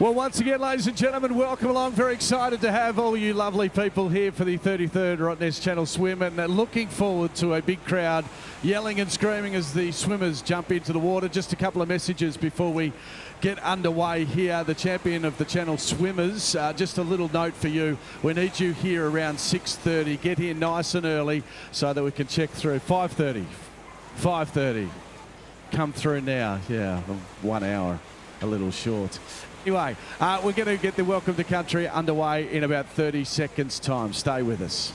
Well, once again, ladies and gentlemen, welcome along. Very excited to have all you lovely people here for the 33rd Rottnest Channel Swim, and looking forward to a big crowd yelling and screaming as the swimmers jump into the water. Just a couple of messages before we get underway here. The champion of the channel swimmers, just a little note for you. We need you here around 6:30. Get here nice and early so that we can check through. 5:30. Come through now. Yeah, 1 hour, a little short. Anyway, we're going to get the Welcome to Country underway in about 30 seconds time. Stay with us.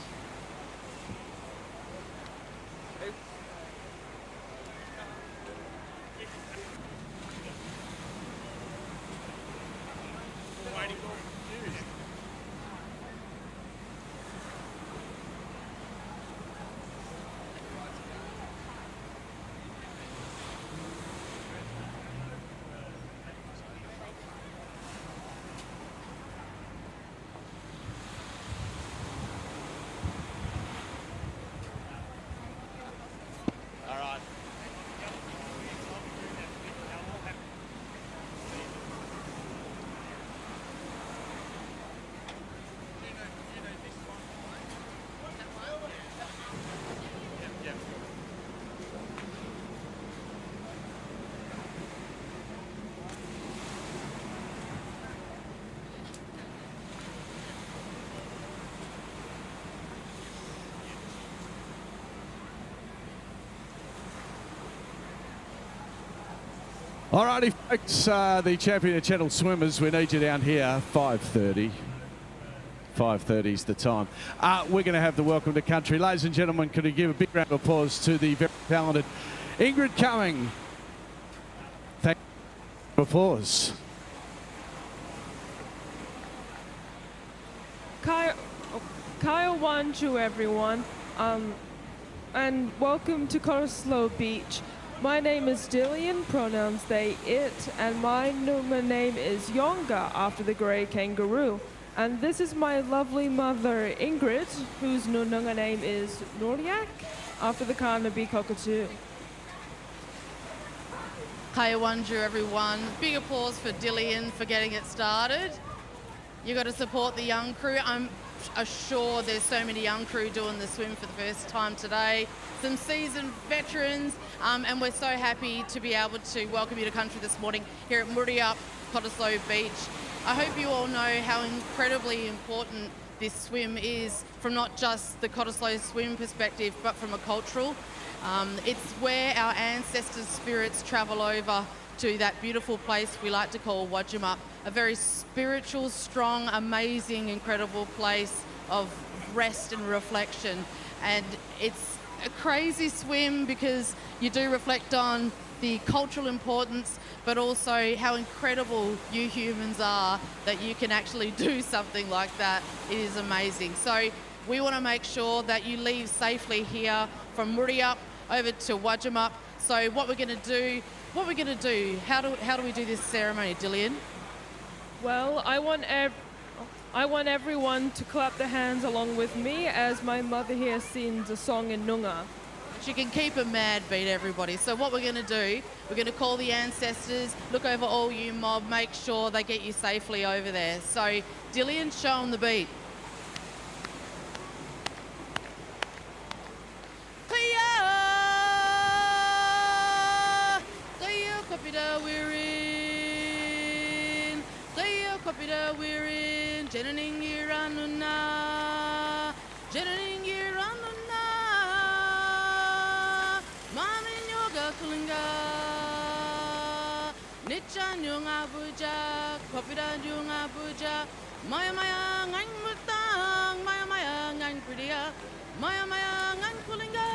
Alrighty, folks, the champion of channel swimmers, we need you down here, 5:30. 5:30 is the time. We're going to have the Welcome to Country. Ladies and gentlemen, could you give a big round of applause to the very talented Ingrid Cumming. Thank you for applause. Kyle Wanju, everyone, and welcome to Cottesloe Beach. My name is Dillian, pronouns they, it, and my Noongar name is Yonga, after the grey kangaroo. And this is my lovely mother, Ingrid, whose Noongar name is Nordiak, after the Carnaby cockatoo. Kaya Wanju, everyone. Big applause for Dillian for getting it started. You got to support the young crew. I'm sure there's so many young crew doing the swim for the first time today. Some seasoned veterans, and we're so happy to be able to welcome you to country this morning here at Muriup, Cottesloe Beach. I hope you all know how incredibly important this swim is from not just the Cottesloe swim perspective, but from a cultural. It's where our ancestors' spirits travel over to that beautiful place we like to call Wajjumup, a very spiritual, strong, amazing, incredible place of rest and reflection. And it's a crazy swim because you do reflect on the cultural importance, but also how incredible you humans are that you can actually do something like that. It is amazing. So we want to make sure that you leave safely here from Muriup over to Wajjumup. So what we're going to do, how do we do this ceremony, Dillian? Well, I want everyone to clap their hands along with me as my mother here sings a song in Noongar. She can keep a mad beat, everybody. So what we're going to do, we're going to call the ancestors, look over all you mob, make sure they get you safely over there. So Dillian, show them the beat. We're in Jananing Iranuna, Jananing Iranuna, Mamin Yoga Kulinga, Nichan Yung Abuja, Kopida Yung Abuja, Maya Maya Ngang Mutang, Maya Maya Ngang Pridia, Maya Maya Ngang Kulinga,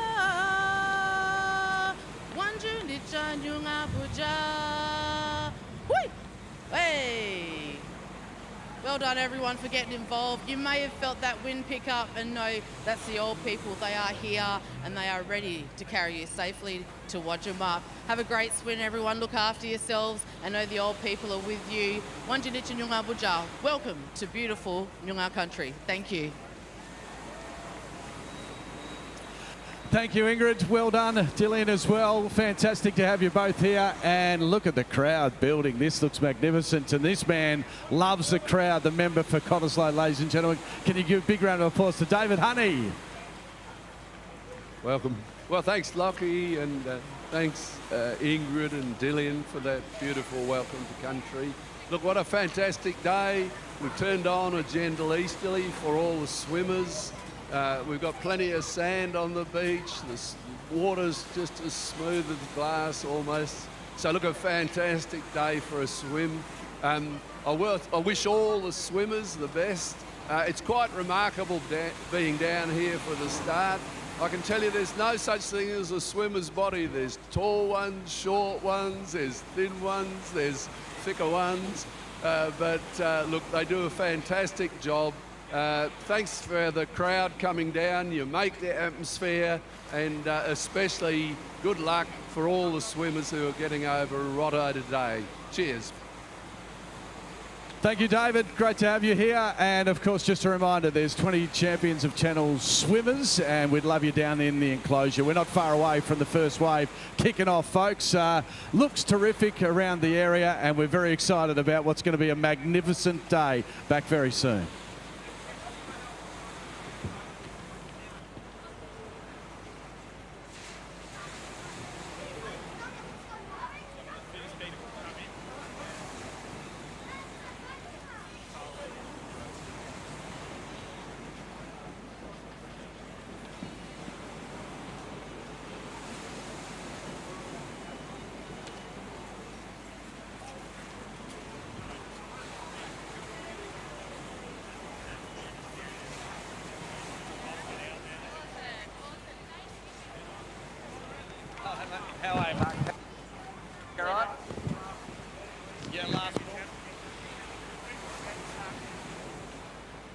Wanju Nichan Yung Abuja. Hui! Hey! Well done, everyone, for getting involved. You may have felt that wind pick up and know that's the old people. They are here and they are ready to carry you safely to Wajjumup. Have a great swim, everyone. Look after yourselves and know the old people are with you. Wanjinitcha Nyunga Buja. Welcome to beautiful Nyunga country. Thank you. Thank you, Ingrid. Well done, Dillian, as well. Fantastic to have you both here. And look at the crowd building. This looks magnificent. And this man loves the crowd, the member for Cottesloe, ladies and gentlemen. Can you give a big round of applause to David Honey? Welcome. Well, thanks, Lockie, and thanks, Ingrid and Dillian, for that beautiful welcome to country. Look, what a fantastic day. We've turned on a gentle easterly for all the swimmers. We've got plenty of sand on the beach. The water's just as smooth as glass almost. So look, a fantastic day for a swim. I wish all the swimmers the best. It's quite remarkable being down here for the start. I can tell you there's no such thing as a swimmer's body. There's tall ones, short ones, there's thin ones, there's thicker ones. But look, they do a fantastic job. Thanks for the crowd coming down. You make the atmosphere, and especially good luck for all the swimmers who are getting over Rotto today. Cheers. Thank you, David. Great to have you here. And of course, just a reminder, there's 20 champions of channel swimmers, and we'd love you down in the enclosure. We're not far away from the first wave kicking off, folks. Looks terrific around the area, and we're very excited about what's going to be a magnificent day. Back very soon. How are you, Mark? You all right? Yeah, last call.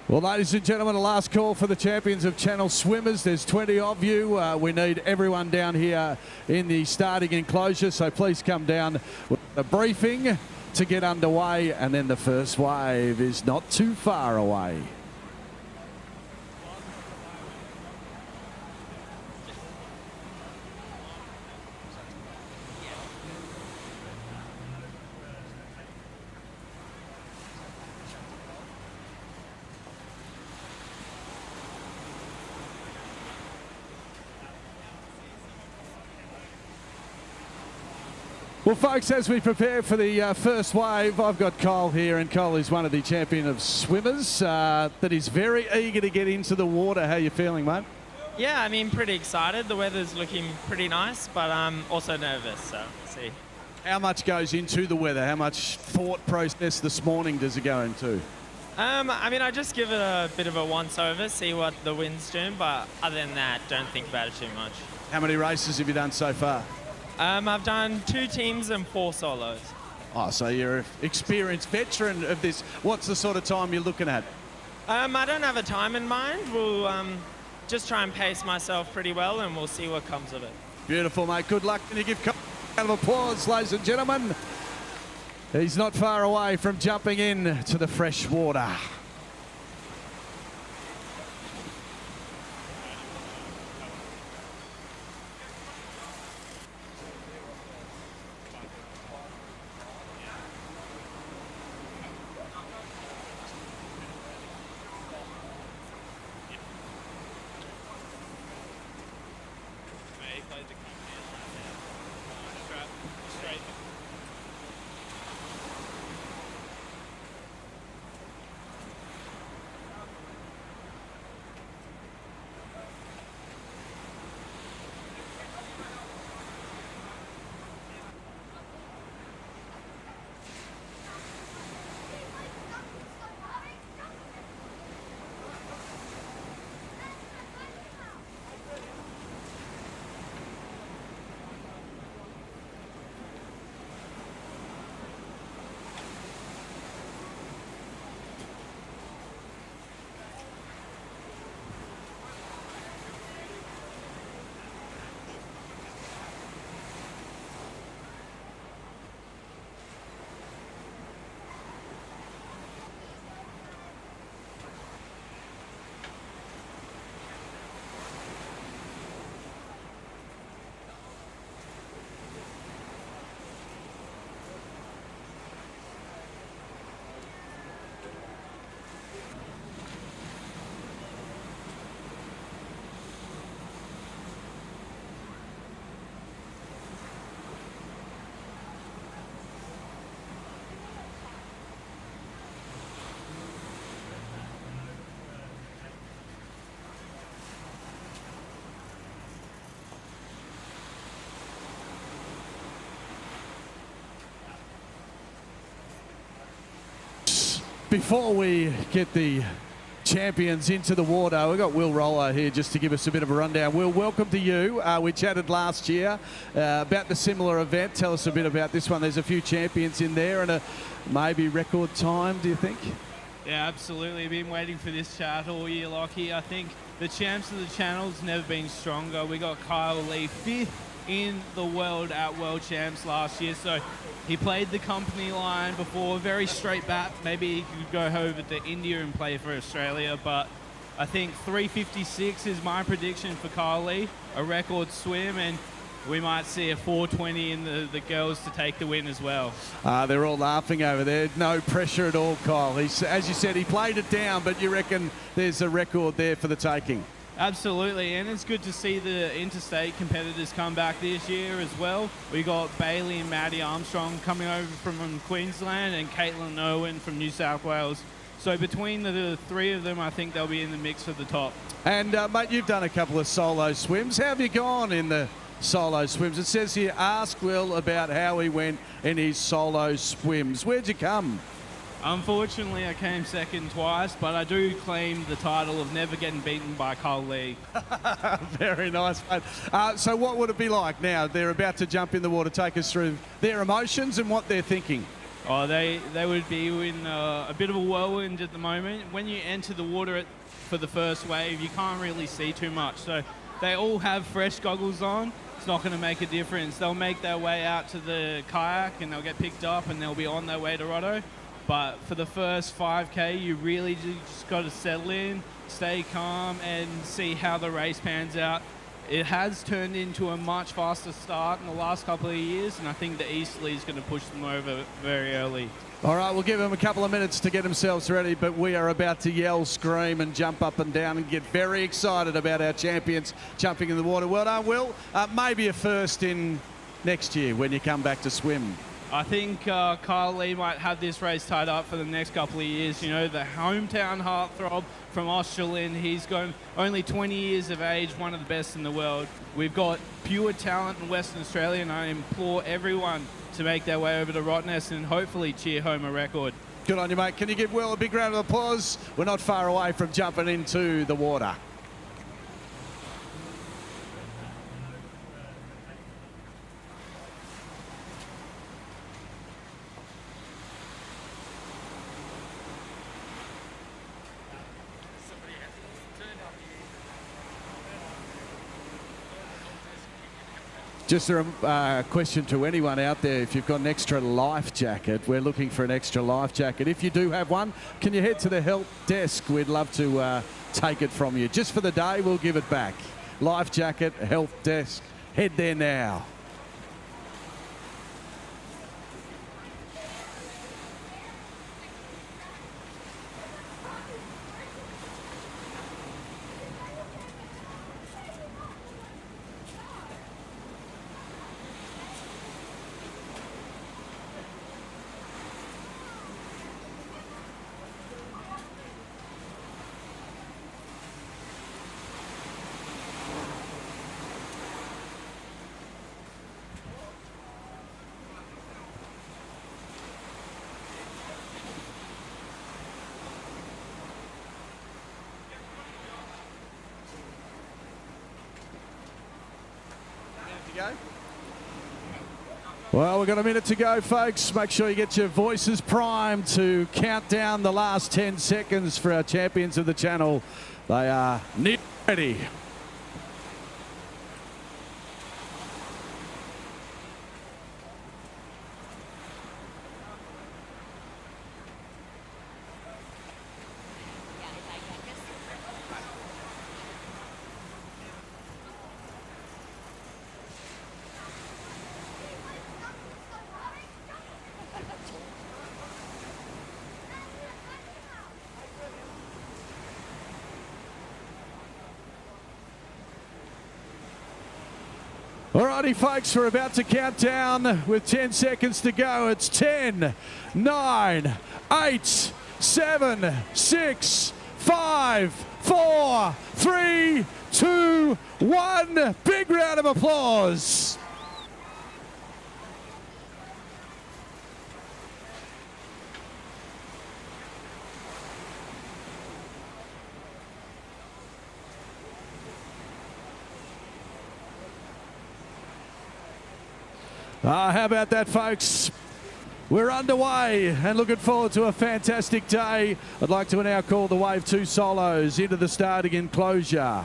Well, ladies and gentlemen, a last call for the champions of channel swimmers. There's 20 of you. We need everyone down here in the starting enclosure, so please come down with a briefing to get underway, and then the first wave is not too far away. Well, folks, as we prepare for the first wave, I've got Cole here, and Cole is one of the champion of swimmers that is very eager to get into the water. How are you feeling, mate? Yeah, I mean, pretty excited. The weather's looking pretty nice, but I'm also nervous, so we'll see. How much goes into the weather? How much thought process this morning does it go into? I mean, I just give it a bit of a once-over, see what the wind's doing, but other than that, don't think about it too much. How many races have you done so far? I've done 2 teams and 4 solos. Oh, so you're an experienced veteran of this. What's the sort of time you're looking at? I don't have a time in mind. We'll just try and pace myself pretty well, and we'll see what comes of it. Beautiful, mate. Good luck. Can you give Cole a round of applause, ladies and gentlemen? He's not far away from jumping in to the fresh water. before we get the champions into the water, we've got Will Rollo here just to give us a bit of a rundown. Will, welcome to you. We chatted last year about the similar event. Tell us a bit about this one. There's a few champions in there and a maybe record time, do you think? Yeah, absolutely. Been waiting for this chat all year, Lockie. I think the champs of the channel's never been stronger. We got Kyle Lee 5th in the world at World Champs last year, so he played the company line before, very straight bat. Maybe he could go over to India and play for Australia, but I think 356 is my prediction for Kyle Lee, a record swim, and we might see a 420 in the girls to take the win as well. They're all laughing over there. No pressure at all, Kyle. As you said, he played it down, but you reckon there's a record there for the taking? Absolutely, and it's good to see the interstate competitors come back this year as well. We got Bailey and Maddie Armstrong coming over from Queensland and Caitlin Owen from New South Wales. So between the three of them, I think they'll be in the mix for the top. And mate, you've done a couple of solo swims. How have you gone in the solo swims? It says here, ask Will about how he went in his solo swims. Where'd you come? Unfortunately, I came second twice, but I do claim the title of never getting beaten by Kyle Lee. Very nice, mate. So what would it be like now? They're about to jump in the water. Take us through their emotions and what they're thinking. Oh, they would be in a bit of a whirlwind at the moment. When you enter the water for the first wave, you can't really see too much. So they all have fresh goggles on. It's not going to make a difference. They'll make their way out to the kayak and they'll get picked up and they'll be on their way to Rotto. But for the first 5K, you really just got to settle in, stay calm, and see how the race pans out. It has turned into a much faster start in the last couple of years, and I think the Easterly is going to push them over very early. All right, we'll give them a couple of minutes to get themselves ready, but we are about to yell, scream, and jump up and down and get very excited about our champions jumping in the water. Well done, Will. Maybe a first in next year when you come back to swim. I think Kyle Lee might have this race tied up for the next couple of years. You know, the hometown heartthrob from Australind. He's going only 20 years of age, one of the best in the world. We've got pure talent in Western Australia, and I implore everyone to make their way over to Rottnest and hopefully cheer home a record. Good on you, mate. Can you give Will a big round of applause? We're not far away from jumping into the water. Just a question to anyone out there, if you've got an extra life jacket, we're looking for an extra life jacket. If you do have one, can you head to the help desk? We'd love to take it from you. Just for the day, we'll give it back. Life jacket, help desk, head there now. Well, we've got a minute to go, folks. Make sure you get your voices primed to count down the last 10 seconds for our champions of the channel. They are ready. Alrighty, folks, we're about to count down with 10 seconds to go. It's 10, 9, 8, 7, 6, 5, 4, 3, 2, 1. Big round of applause. How about that, folks? We're underway and looking forward to a fantastic day. I'd like to now call the Wave 2 solos into the starting enclosure.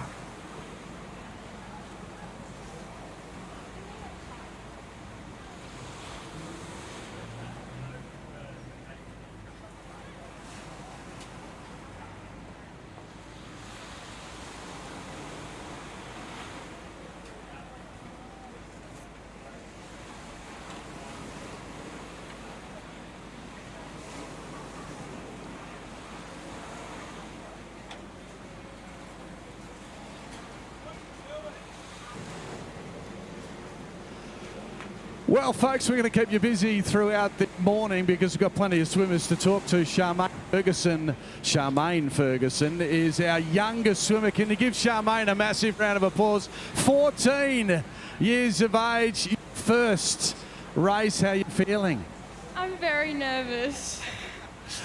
Well, folks, we're going to keep you busy throughout the morning because we've got plenty of swimmers to talk to. Charmaine Ferguson is our youngest swimmer. Can you give Charmaine a massive round of applause? 14 years of age, first race. How are you feeling? I'm very nervous.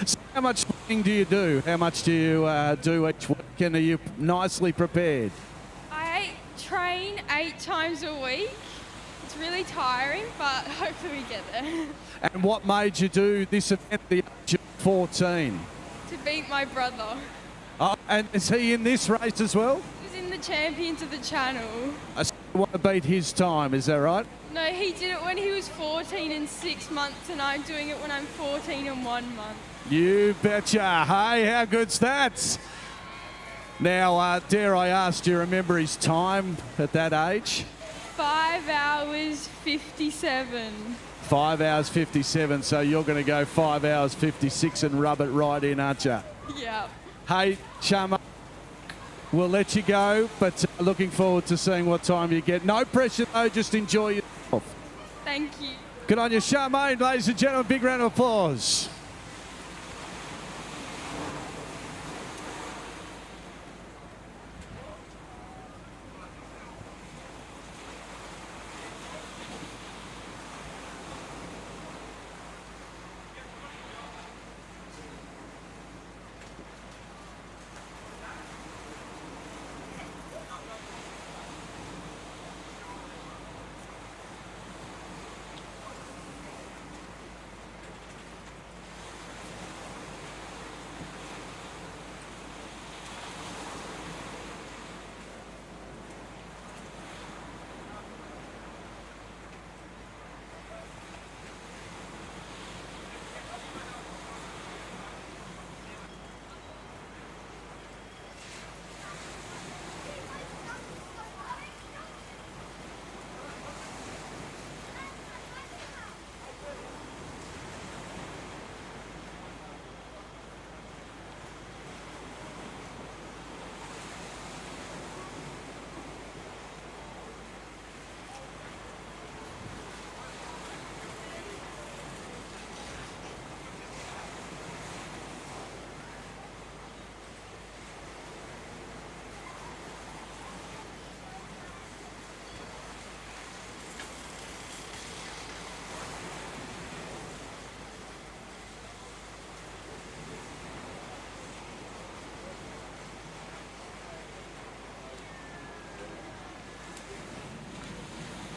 So how much swimming do you do? How much do you do each week? And are you nicely prepared? I train 8 times a week. It's really tiring, but hopefully we get there. And what made you do this event at the age of 14? To beat my brother. Oh, and is he in this race as well? He was in the Champions of the Channel. So you want to beat his time, is that right? No, he did it when he was 14 and 6 months, and I'm doing it when I'm 14 and 1 month. You betcha. Hey, how good's that? Now, dare I ask, do you remember his time at that age? 5 hours 57. 5 hours 57, so you're going to go 5 hours 56 and rub it right in, aren't you? Yeah. Hey, Charmaine, we'll let you go, but looking forward to seeing what time you get. No pressure though, just enjoy yourself. Thank you. Good on you, Charmaine, ladies and gentlemen. Big round of applause.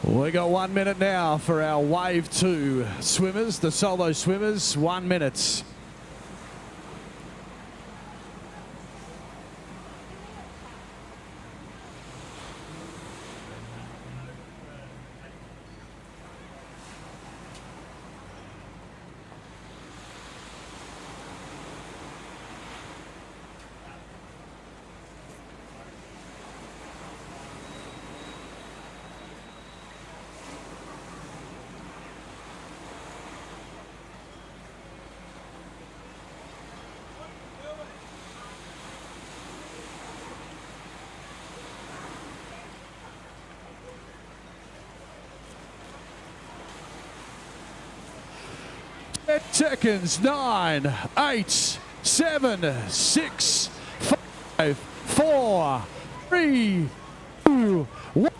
We got 1 minute now for our Wave 2 swimmers, the solo swimmers. 1 minute. Seconds. 9, 8, 7, 6, 5, 4, 3, 2, 1.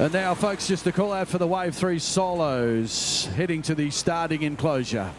And now, folks, just a call out for the Wave 3 solos heading to the starting enclosure.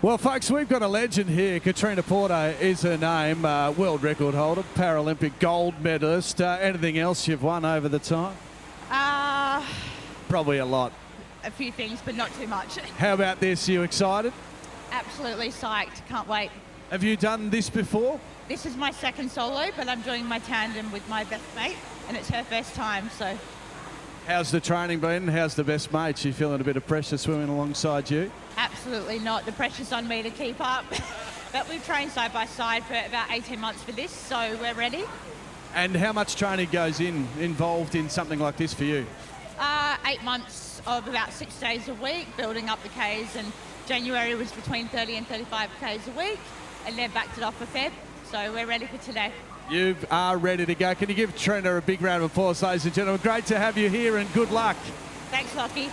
Well, folks, we've got a legend here. Katrina Porter is her name, world record holder, Paralympic gold medalist. Anything else you've won over the time? Probably a lot. A few things, but not too much. How about this? You excited? Absolutely psyched. Can't wait. Have you done this before? This is my second solo, but I'm doing my tandem with my best mate, and it's her first time, so. How's the training been? How's the best mate? She feeling a bit of pressure swimming alongside you? Absolutely not. The pressure's on me to keep up. But we've trained side by side for about 18 months for this, so we're ready. And how much training goes involved in something like this for you? 8 months of about 6 days a week, building up the Ks, and January was between 30 and 35 Ks a week, and then backed it off for Feb, so we're ready for today. You are ready to go. Can you give Trina a big round of applause, ladies and gentlemen? Great to have you here and good luck. Thanks, Lockie.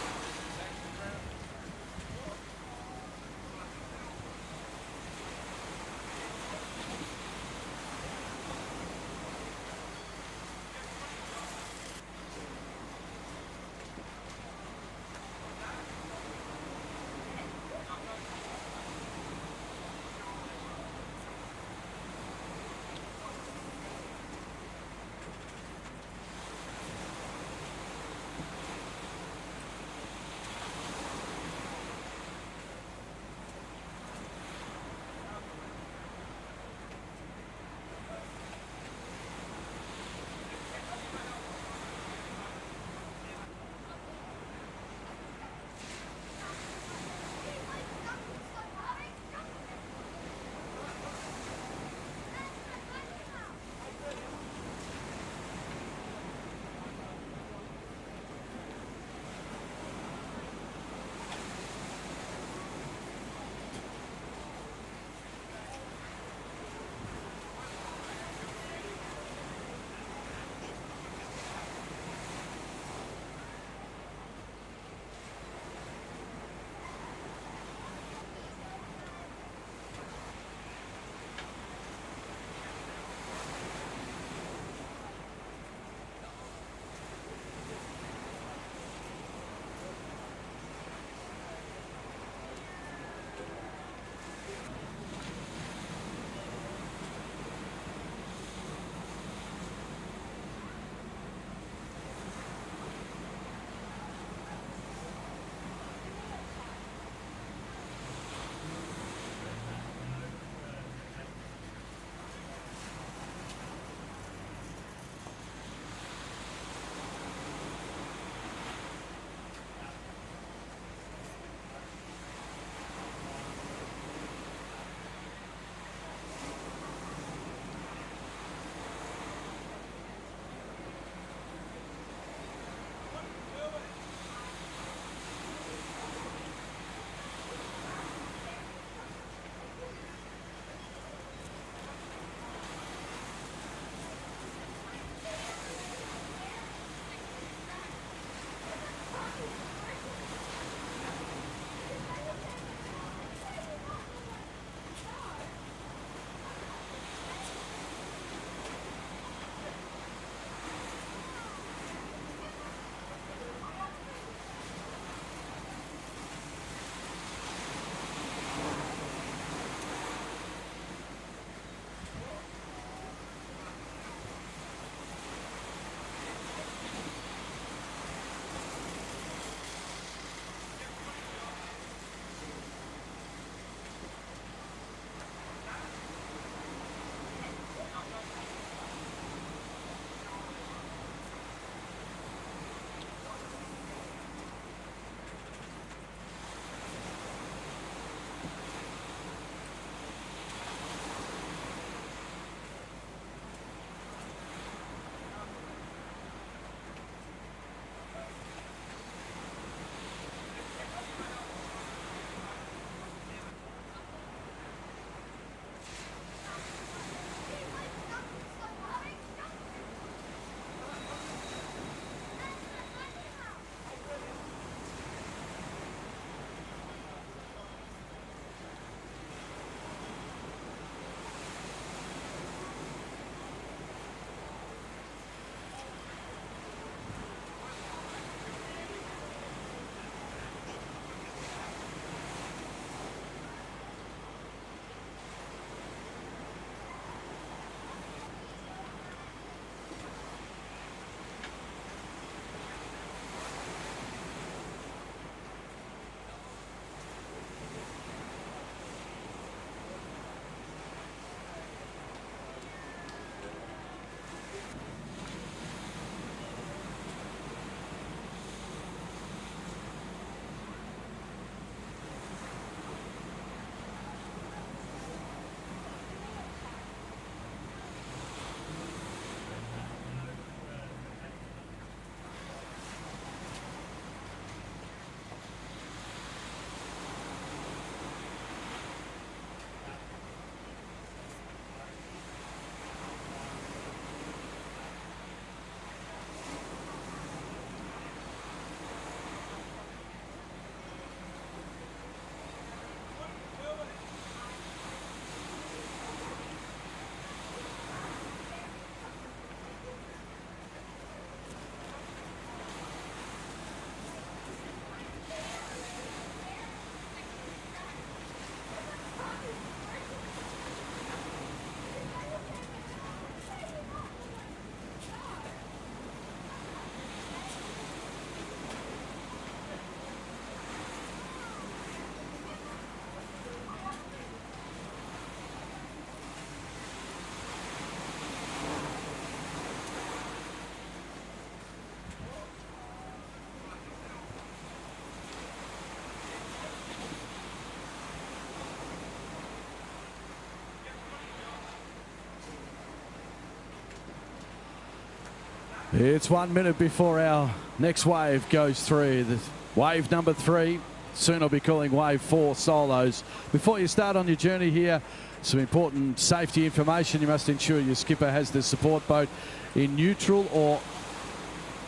It's 1 minute before our next wave goes through. The wave number 3. Soon I'll be calling wave 4 solos. Before you start on your journey here, some important safety information. You must ensure your skipper has the support boat in neutral or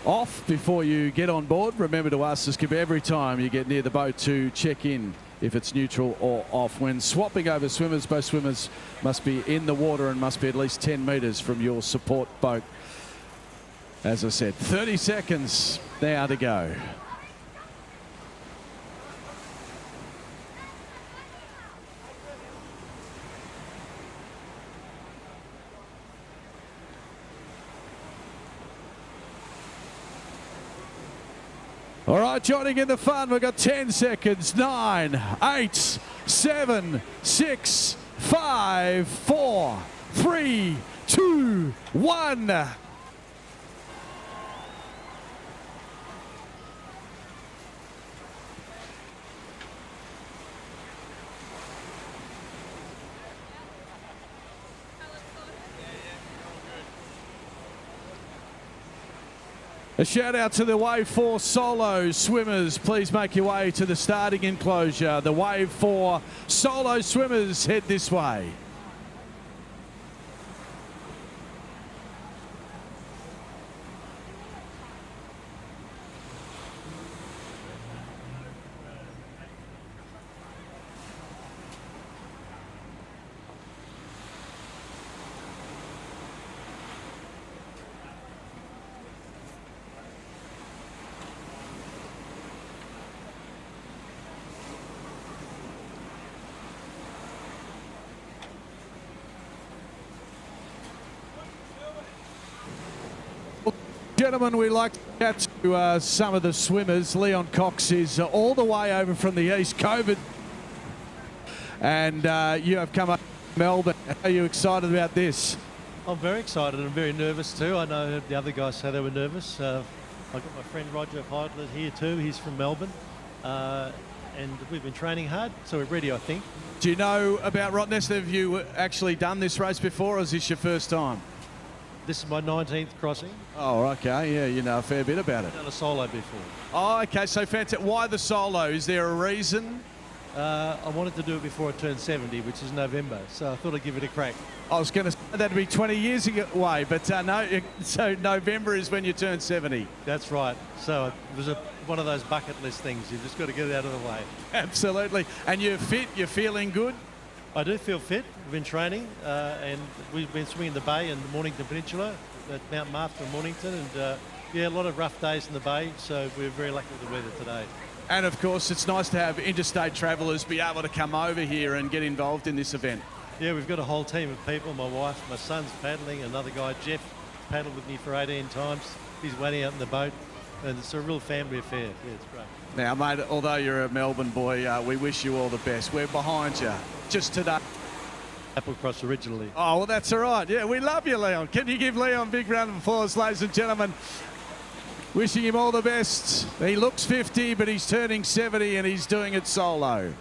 off before you get on board. Remember to ask the skipper every time you get near the boat to check in if it's neutral or off. When swapping over swimmers, both swimmers must be in the water and must be at least 10 metres from your support boat. As I said, 30 seconds now to go. All right, joining in the fun, we've got 10 seconds. 9, 8, 7, 6, 5, 4, 3, 2, 1. A shout out to the Wave 4 solo swimmers. Please make your way to the starting enclosure. The Wave 4 solo swimmers head this way. Gentlemen, we like to chat to some of the swimmers. Leon Cox is all the way over from the East, COVID. And you have come up to Melbourne. Are you excited about this? I'm very excited and very nervous too. I know the other guys say they were nervous. I've got my friend Roger Heidler here too. He's from Melbourne. And we've been training hard, so we're ready, I think. Do you know about Rottnest? Have you actually done this race before, or is this your first time? This is my 19th crossing. Oh, okay. Yeah, you know a fair bit about it. I've done a solo before. Oh, okay. So fantastic. Why the solo? Is there a reason? I wanted to do it before I turned 70, which is November, so I thought I'd give it a crack. I was going to say that'd be 20 years away, but no. So November is when you turn 70. That's right. So it was one of those bucket list things. You've just got to get it out of the way. Absolutely. And you're fit? You're feeling good? I do feel fit. We've been training and we've been swimming the bay and the Mornington Peninsula at Mount Martha and Mornington, and yeah, a lot of rough days in the bay, so we're very lucky with the weather today. And of course, it's nice to have interstate travellers be able to come over here and get involved in this event. Yeah, we've got a whole team of people. My wife, my son's paddling, another guy, Jeff, paddled with me for 18 times. He's waiting out in the boat, and it's a real family affair. Yeah, it's great. Now, mate, although you're a Melbourne boy, we wish you all the best. We're behind you just today. Applecross originally. Oh, well, that's all right. Yeah, we love you, Leon. Can you give Leon a big round of applause, ladies and gentlemen? Wishing him all the best. He looks 50, but he's turning 70 and he's doing it solo.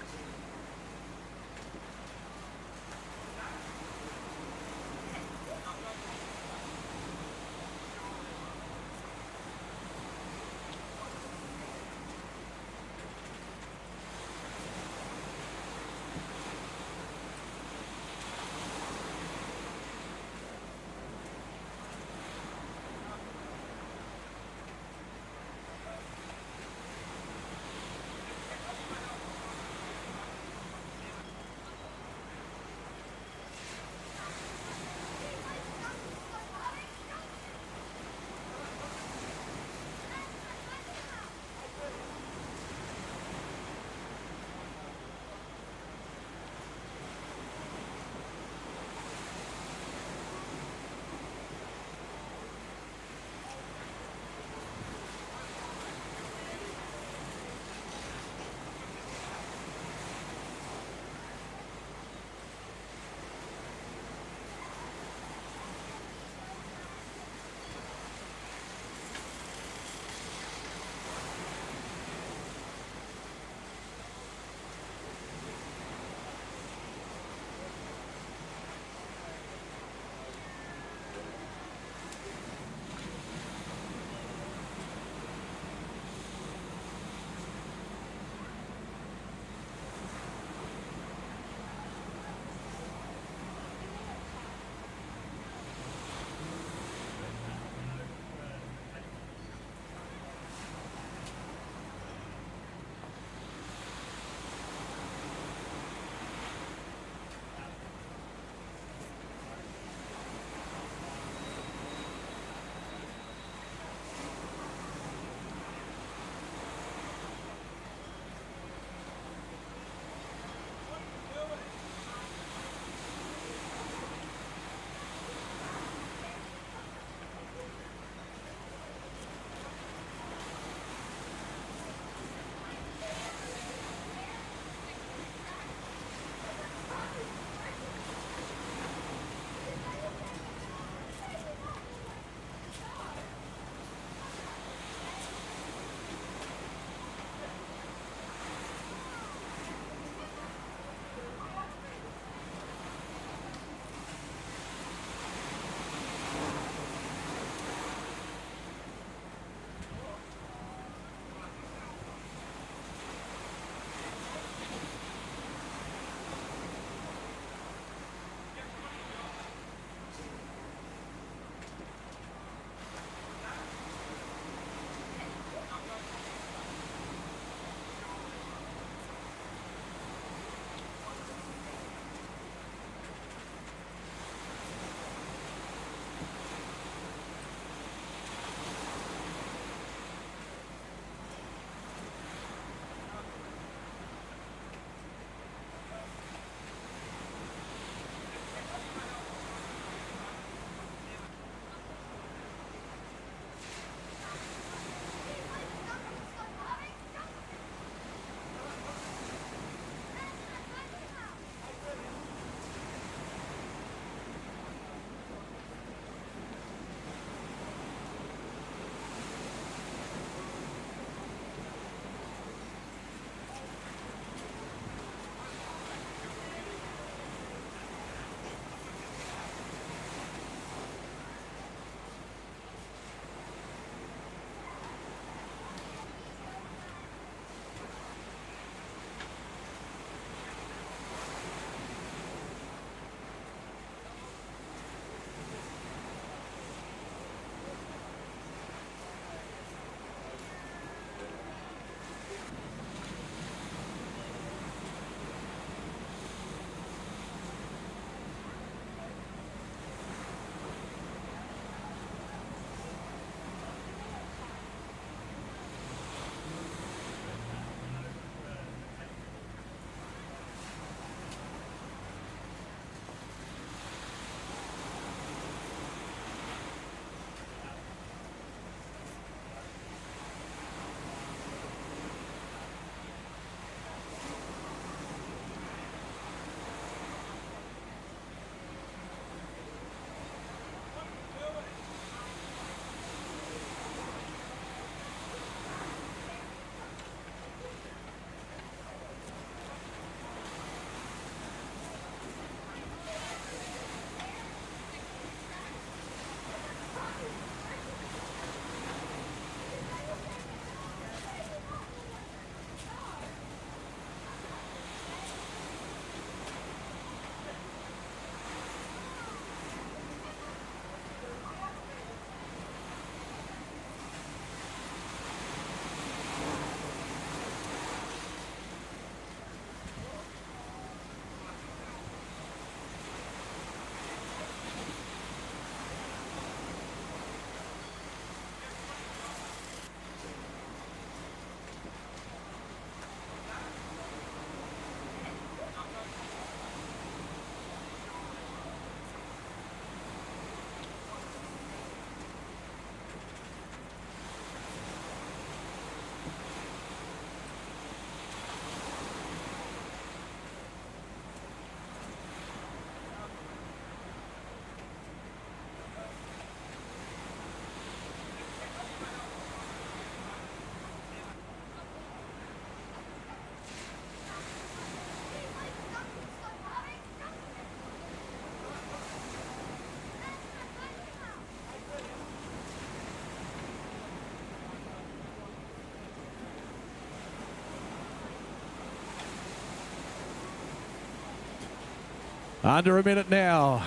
Under a minute now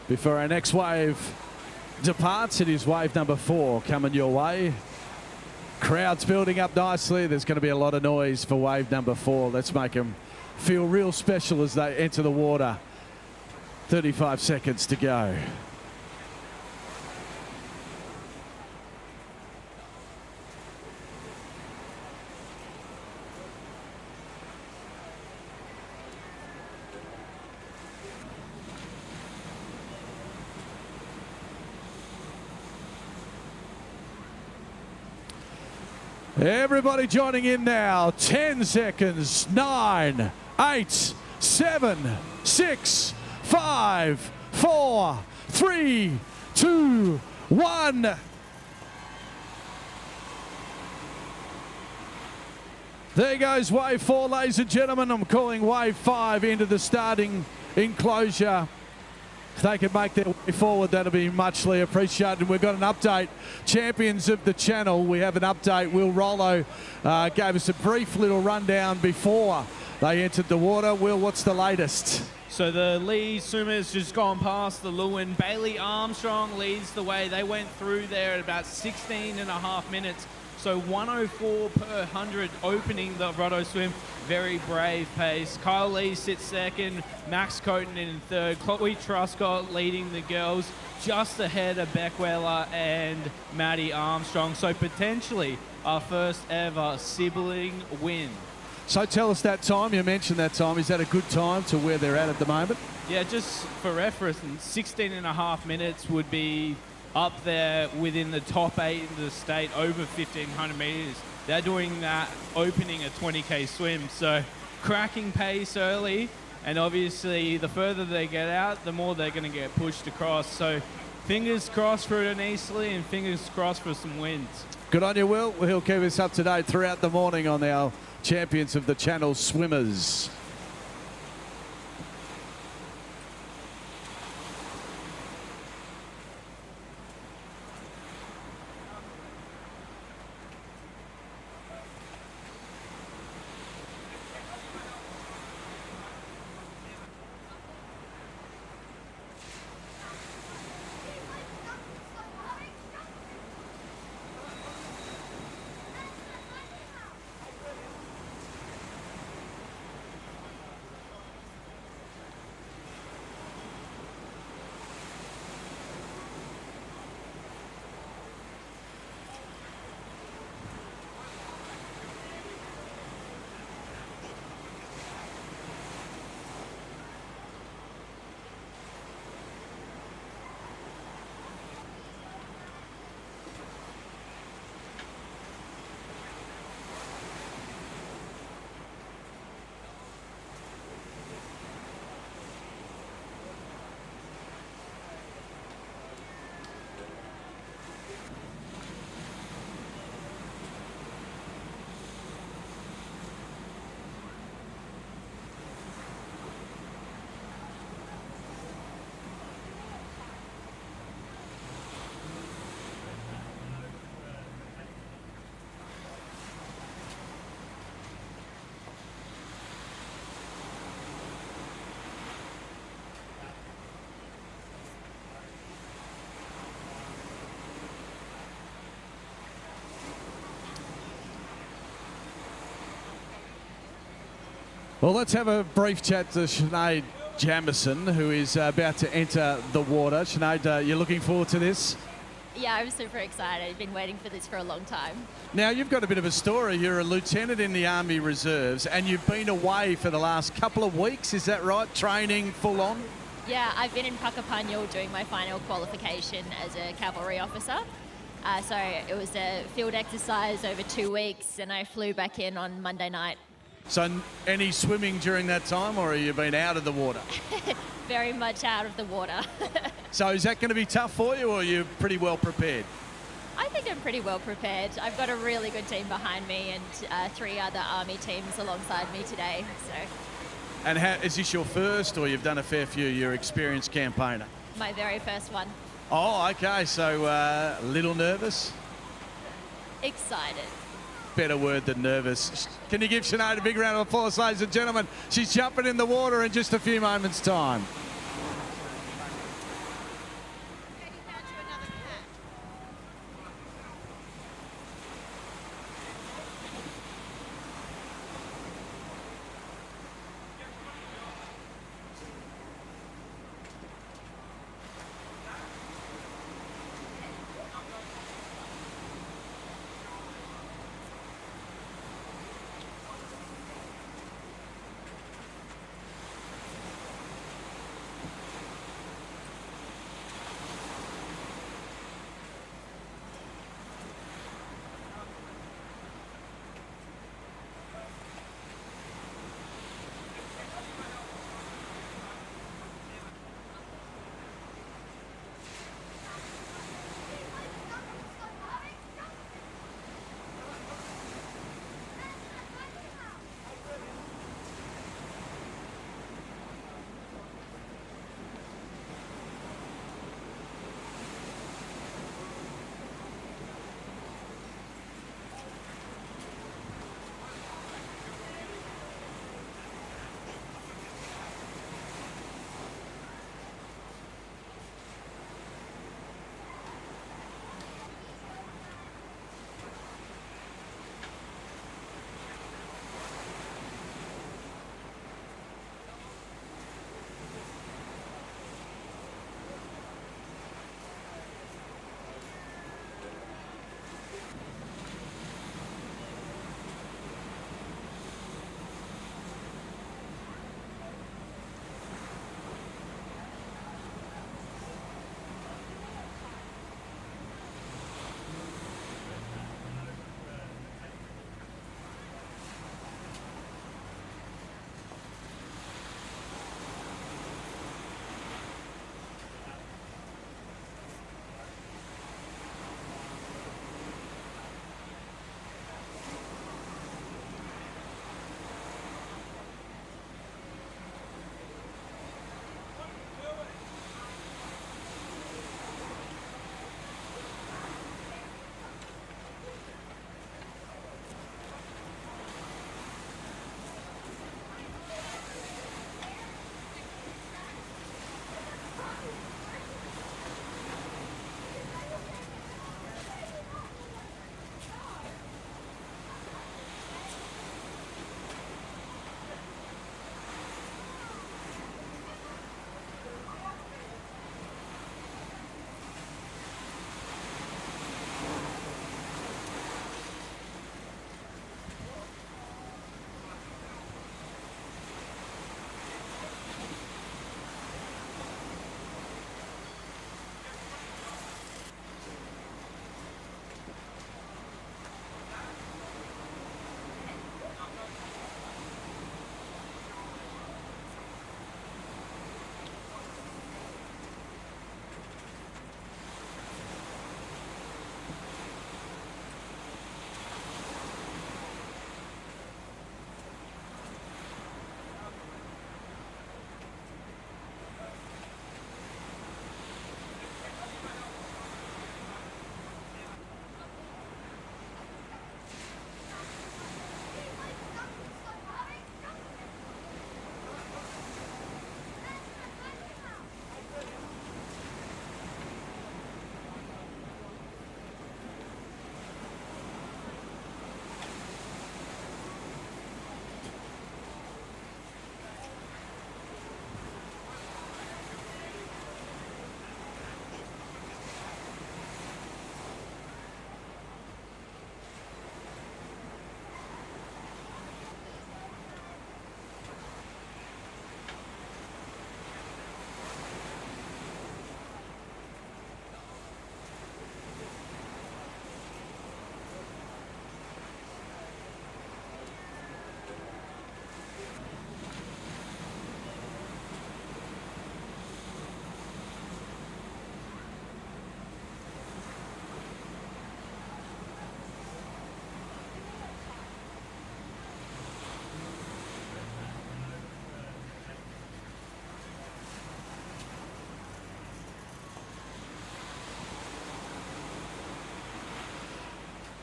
before our next wave departs. It is wave number 4 coming your way. Crowds building up nicely. There's going to be a lot of noise for wave number 4. Let's make them feel real special as they enter the water. 35 seconds to go. Everybody joining in now. 10 seconds. 9, 8, 7, 6, 5, 4, 3, 2, 1. There goes wave 4, ladies and gentlemen. I'm calling wave 5 into the starting enclosure. If they can make their way forward, that'll be muchly appreciated. We've got an update. Champions of the channel, we have an update. Will Rollo gave us a brief little rundown before they entered the water. Will, what's the latest? So the lead swimmers just gone past the Lewin. Bailey Armstrong leads the way. They went through there at about 16 and a half minutes. So 104 per 100 opening the Rotto swim. Very brave pace. Kyle Lee sits second. Max Coton in third. Chloe Truscott leading the girls just ahead of Beck Weller and Maddie Armstrong. So potentially our first ever sibling win. So tell us that time. You mentioned that time. Is that a good time to where they're at the moment? Yeah, just for reference, 16 and a half minutes would be up there within the top 8 in the state, over 1,500 metres. They're doing that opening a 20k swim, so cracking pace early, and obviously the further they get out, the more they're going to get pushed across. So fingers crossed for an easterly and fingers crossed for some wins. Good on you, Will. He'll keep us up to date throughout the morning on our champions of the channel swimmers. Well, let's have a brief chat to Sinead Jamieson, who is about to enter the water. Sinead, you're looking forward to this? Yeah, I'm super excited. I've been waiting for this for a long time. Now, you've got a bit of a story. You're a lieutenant in the Army Reserves, and you've been away for the last couple of weeks, is that right? Training full on? Yeah, I've been in Puckapunyal doing my final qualification as a cavalry officer. So it was a field exercise over 2 weeks, and I flew back in on Monday night. So any swimming during that time, or have you been out of the water? Very much out of the water. So is that going to be tough for you, or are you pretty well prepared? I think I'm pretty well prepared. I've got a really good team behind me and 3 other Army teams alongside me today. So. And is this your first, or you've done a fair few? You're an experienced campaigner. My very first one. Oh, okay. So a little nervous? Excited. Better word than nervous. Can you give Sinead a big round of applause, ladies and gentlemen? She's jumping in the water in just a few moments' time.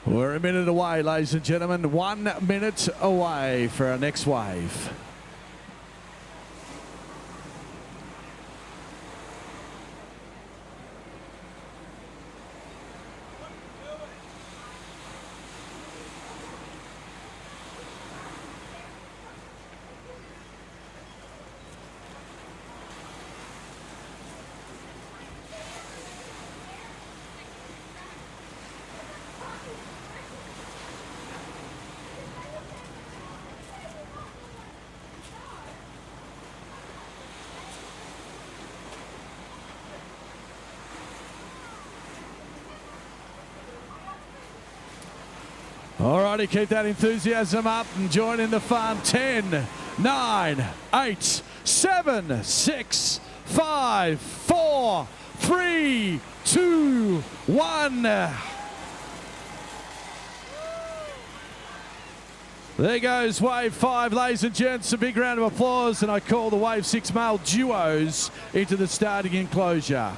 We're a minute away, ladies and gentlemen. 1 minute away for our next wave. Alrighty, keep that enthusiasm up and join in the fun. 10, 9, 8, 7, 6, 5, 4, 3, 2, 1. There goes Wave 5, ladies and gents. A big round of applause, and I call the Wave 6 male duos into the starting enclosure.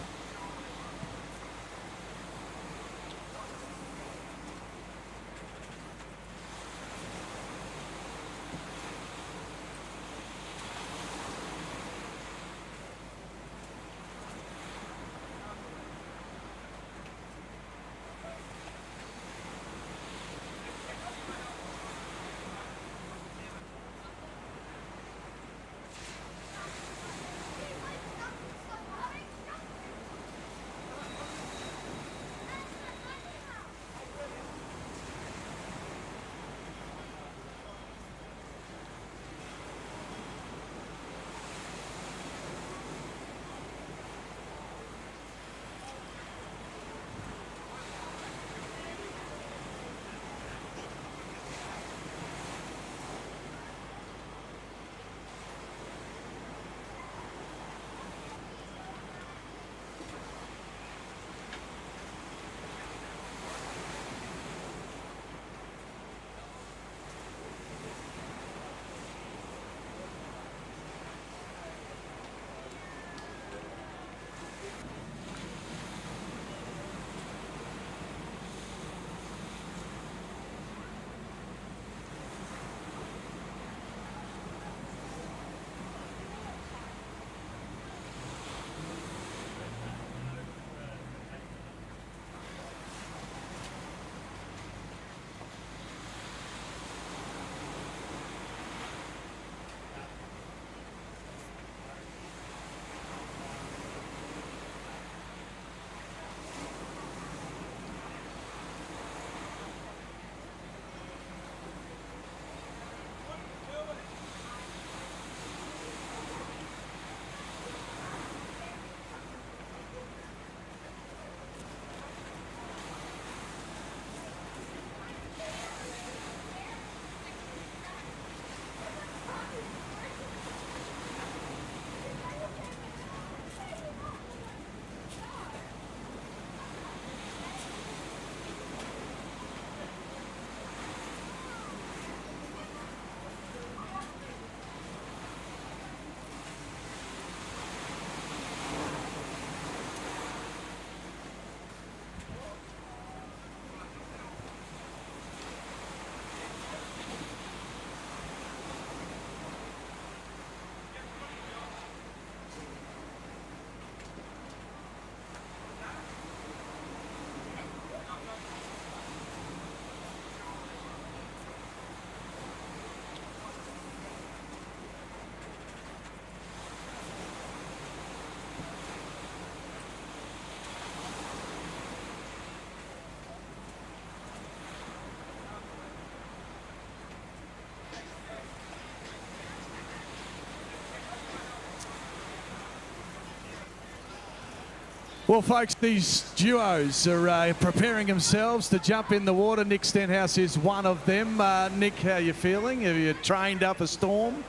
Well, folks, these duos are preparing themselves to jump in the water. Nick Stenhouse is one of them. Nick, how are you feeling? Have you trained up a storm?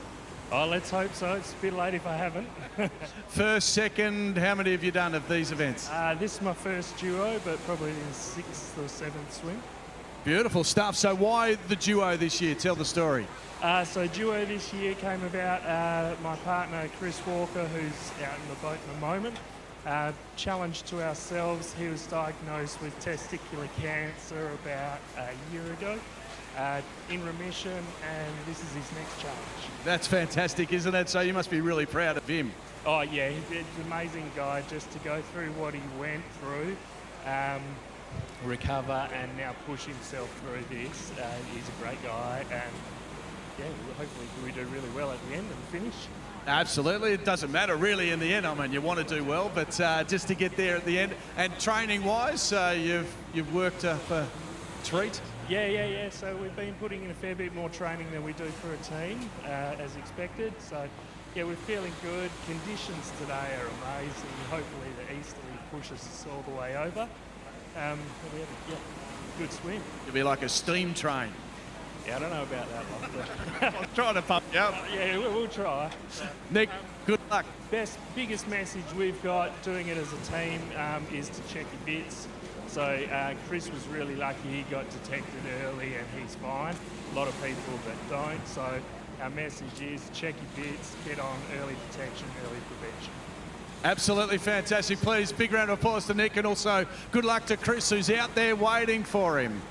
Oh, let's hope so. It's a bit late if I haven't. First, second, how many have you done of these events? This is my first duo, but probably the 6th or 7th swim. Beautiful stuff. So why the duo this year? Tell the story. So duo this year came about, my partner Chris Walker, who's out in the boat at the moment, Challenge to ourselves, he was diagnosed with testicular cancer about a year ago, in remission, and this is his next challenge. That's fantastic, isn't it? So you must be really proud of him. Oh yeah, he's an amazing guy just to go through what he went through, recover and now push himself through this. He's a great guy, and yeah, hopefully we do really well at the end and finish. Absolutely, it doesn't matter really in the end. I mean, you want to do well, but just to get there at the end. And training-wise, you've worked for treat. Yeah. So we've been putting in a fair bit more training than we do for a team, as expected. So yeah, we're feeling good. Conditions today are amazing. Hopefully the easterly pushes us all the way over. We have a good swim. You'll be like a steam train. Yeah, I don't know about that one. I'm trying to pump you up. Yeah, we'll try. Nick, good luck. Biggest message we've got doing it as a team is to check your bits. So Chris was really lucky, he got detected early and he's fine. A lot of people that don't. So our message is check your bits, get on early detection, early prevention. Absolutely fantastic. Please, big round of applause to Nick, and also good luck to Chris, who's out there waiting for him.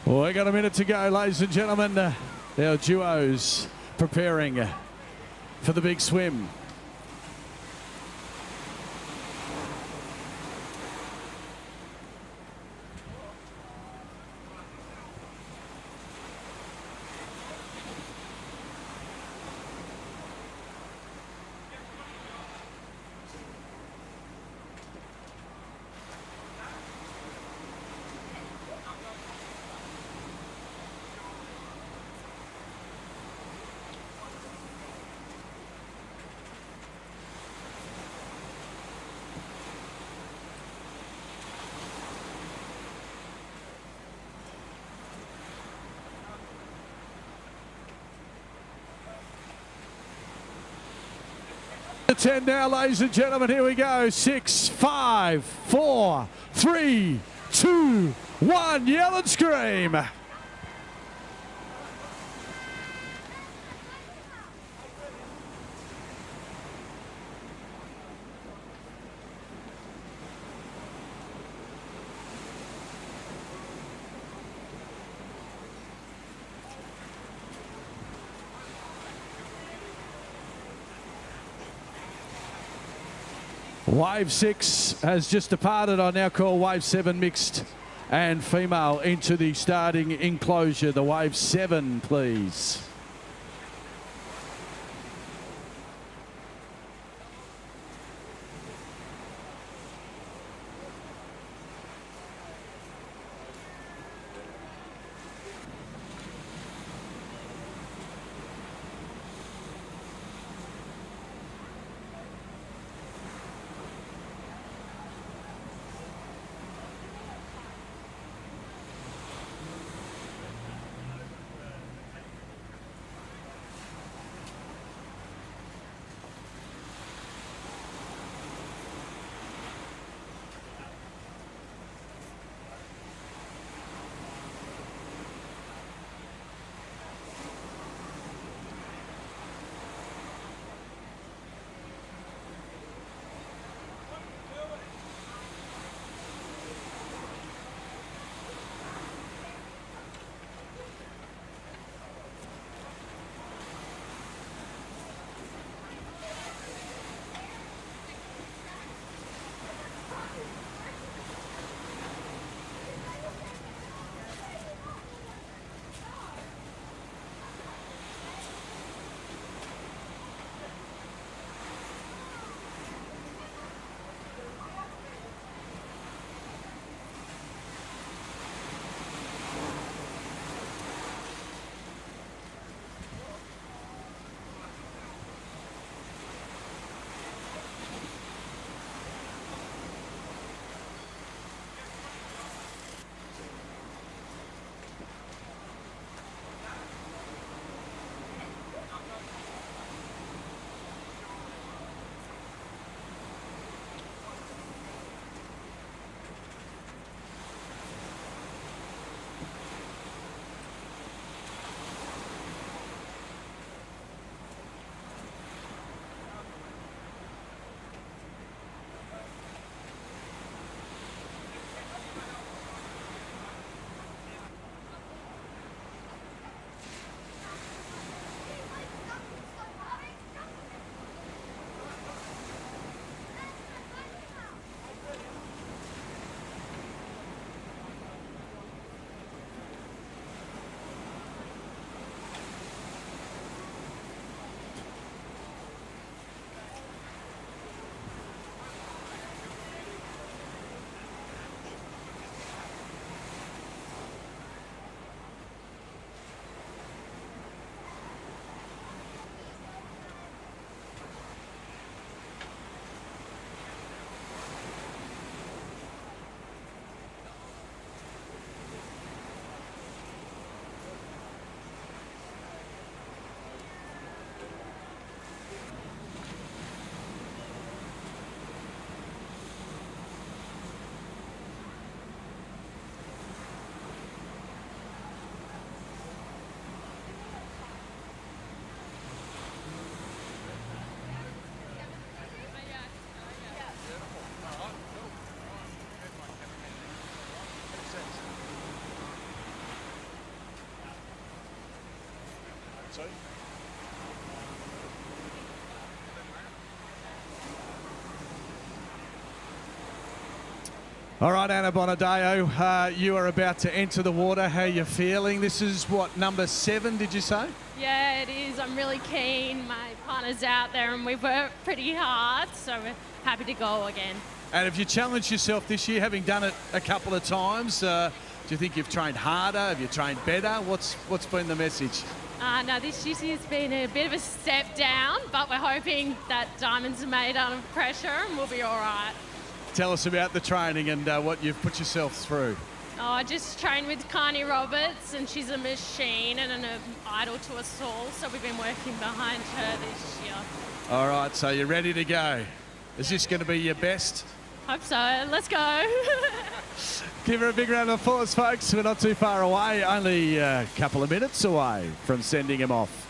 Well, we got a minute to go, ladies and gentlemen. Our duos preparing for the big swim. To 10 now, ladies and gentlemen. Here we go. 6, 5, 4, 3, 2, 1. Yell and scream. Wave 6 has just departed. I now call Wave 7 mixed and female into the starting enclosure. The Wave 7, please. too. All right, Anna Bonadeo, you are about to enter the water. How are you feeling? This is what, number 7, did you say? Yeah, it is. I'm really keen. My partner's out there and we've worked pretty hard, so we're happy to go again. And have you challenged yourself this year, having done it a couple of times? Do you think you've trained harder? Have you trained better? What's been the message? No, this year's been a bit of a step down, but we're hoping that diamonds are made under pressure and we'll be all right. Tell us about the training and what you've put yourself through. Oh, I just trained with Carney Roberts and she's a machine and an idol to us all, so we've been working behind her this year. All right, so you're ready to go. Is this going to be your best? Hope so. Let's go. Give her a big round of applause, folks. We're not too far away, only a couple of minutes away from sending him off.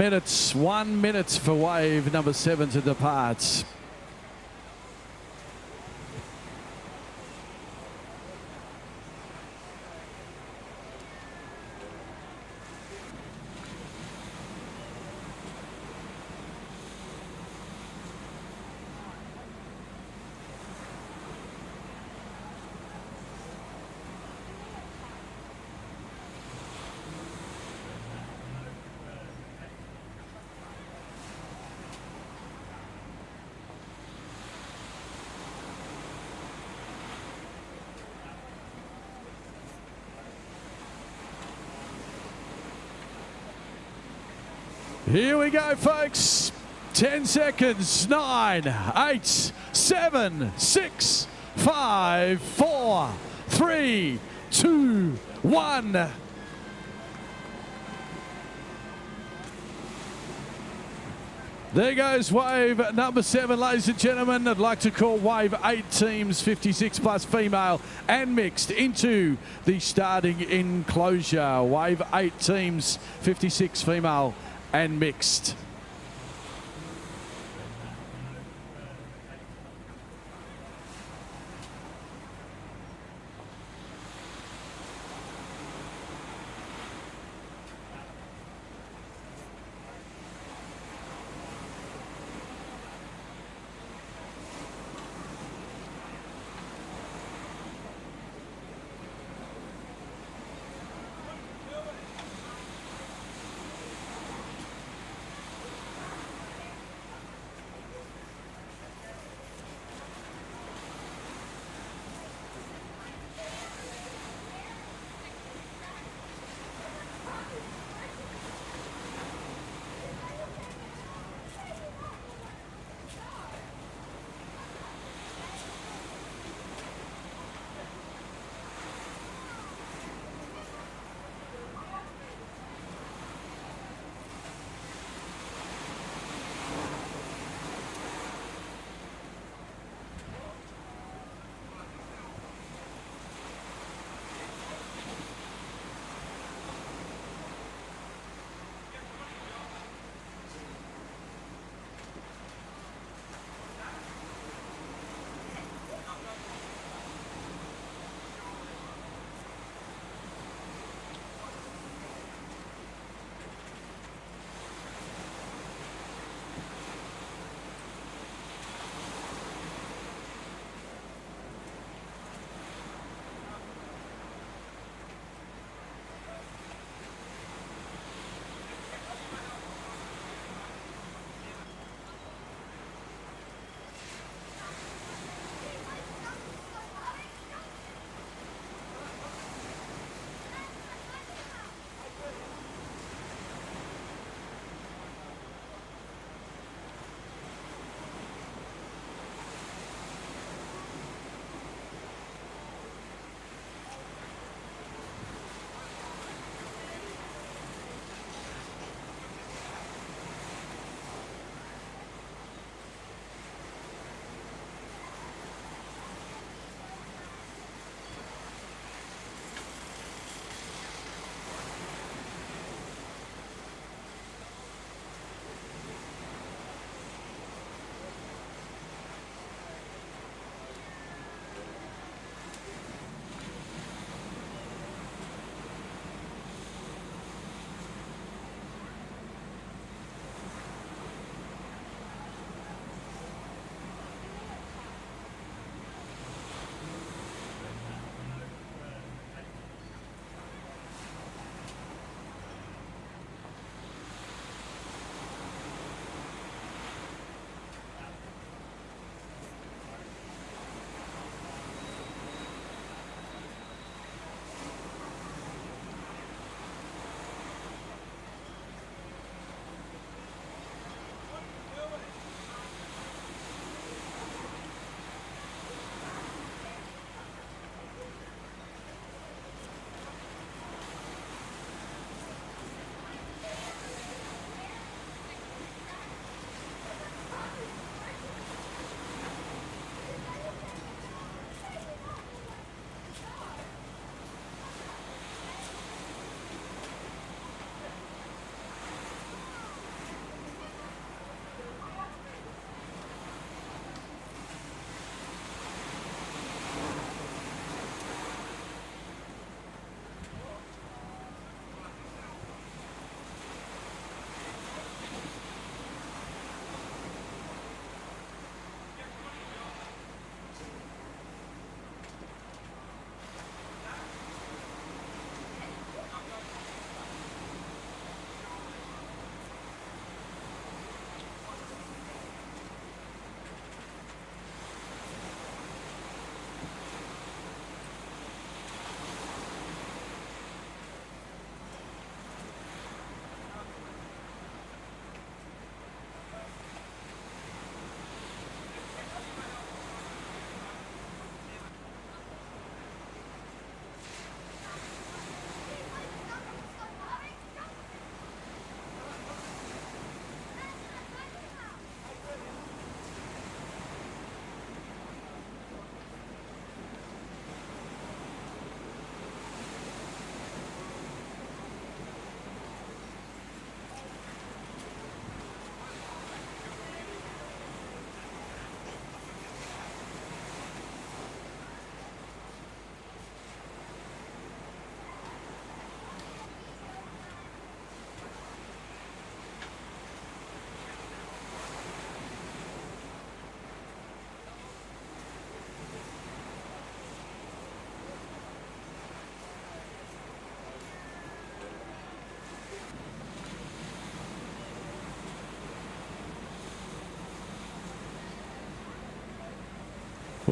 minutes. 1 minute for wave number 7 to depart. Here we go, folks. 10 seconds. 9, 8, 7, 6, 5, 4, 3, 2, 1. There goes wave number 7, ladies and gentlemen. I'd like to call wave 8 teams, 56 plus female and mixed, into the starting enclosure. Wave 8 teams, 56 female and mixed.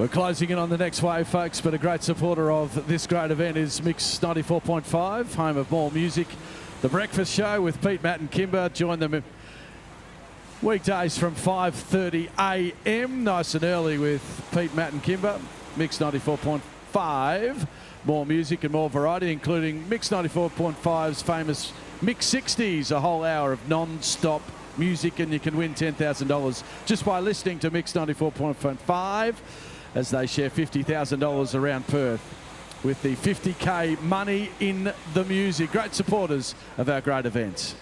We're closing in on the next wave, folks, but a great supporter of this great event is Mix 94.5, home of more music. The Breakfast Show with Pete, Matt and Kimber. Join them weekdays from 5:30 a.m. Nice and early with Pete, Matt and Kimber. Mix 94.5. More music and more variety, including Mix 94.5's famous Mix 60s, a whole hour of non-stop music, and you can win $10,000 just by listening to Mix 94.5 as they share $50,000 around Perth with the 50K money in the music. Great supporters of our great events.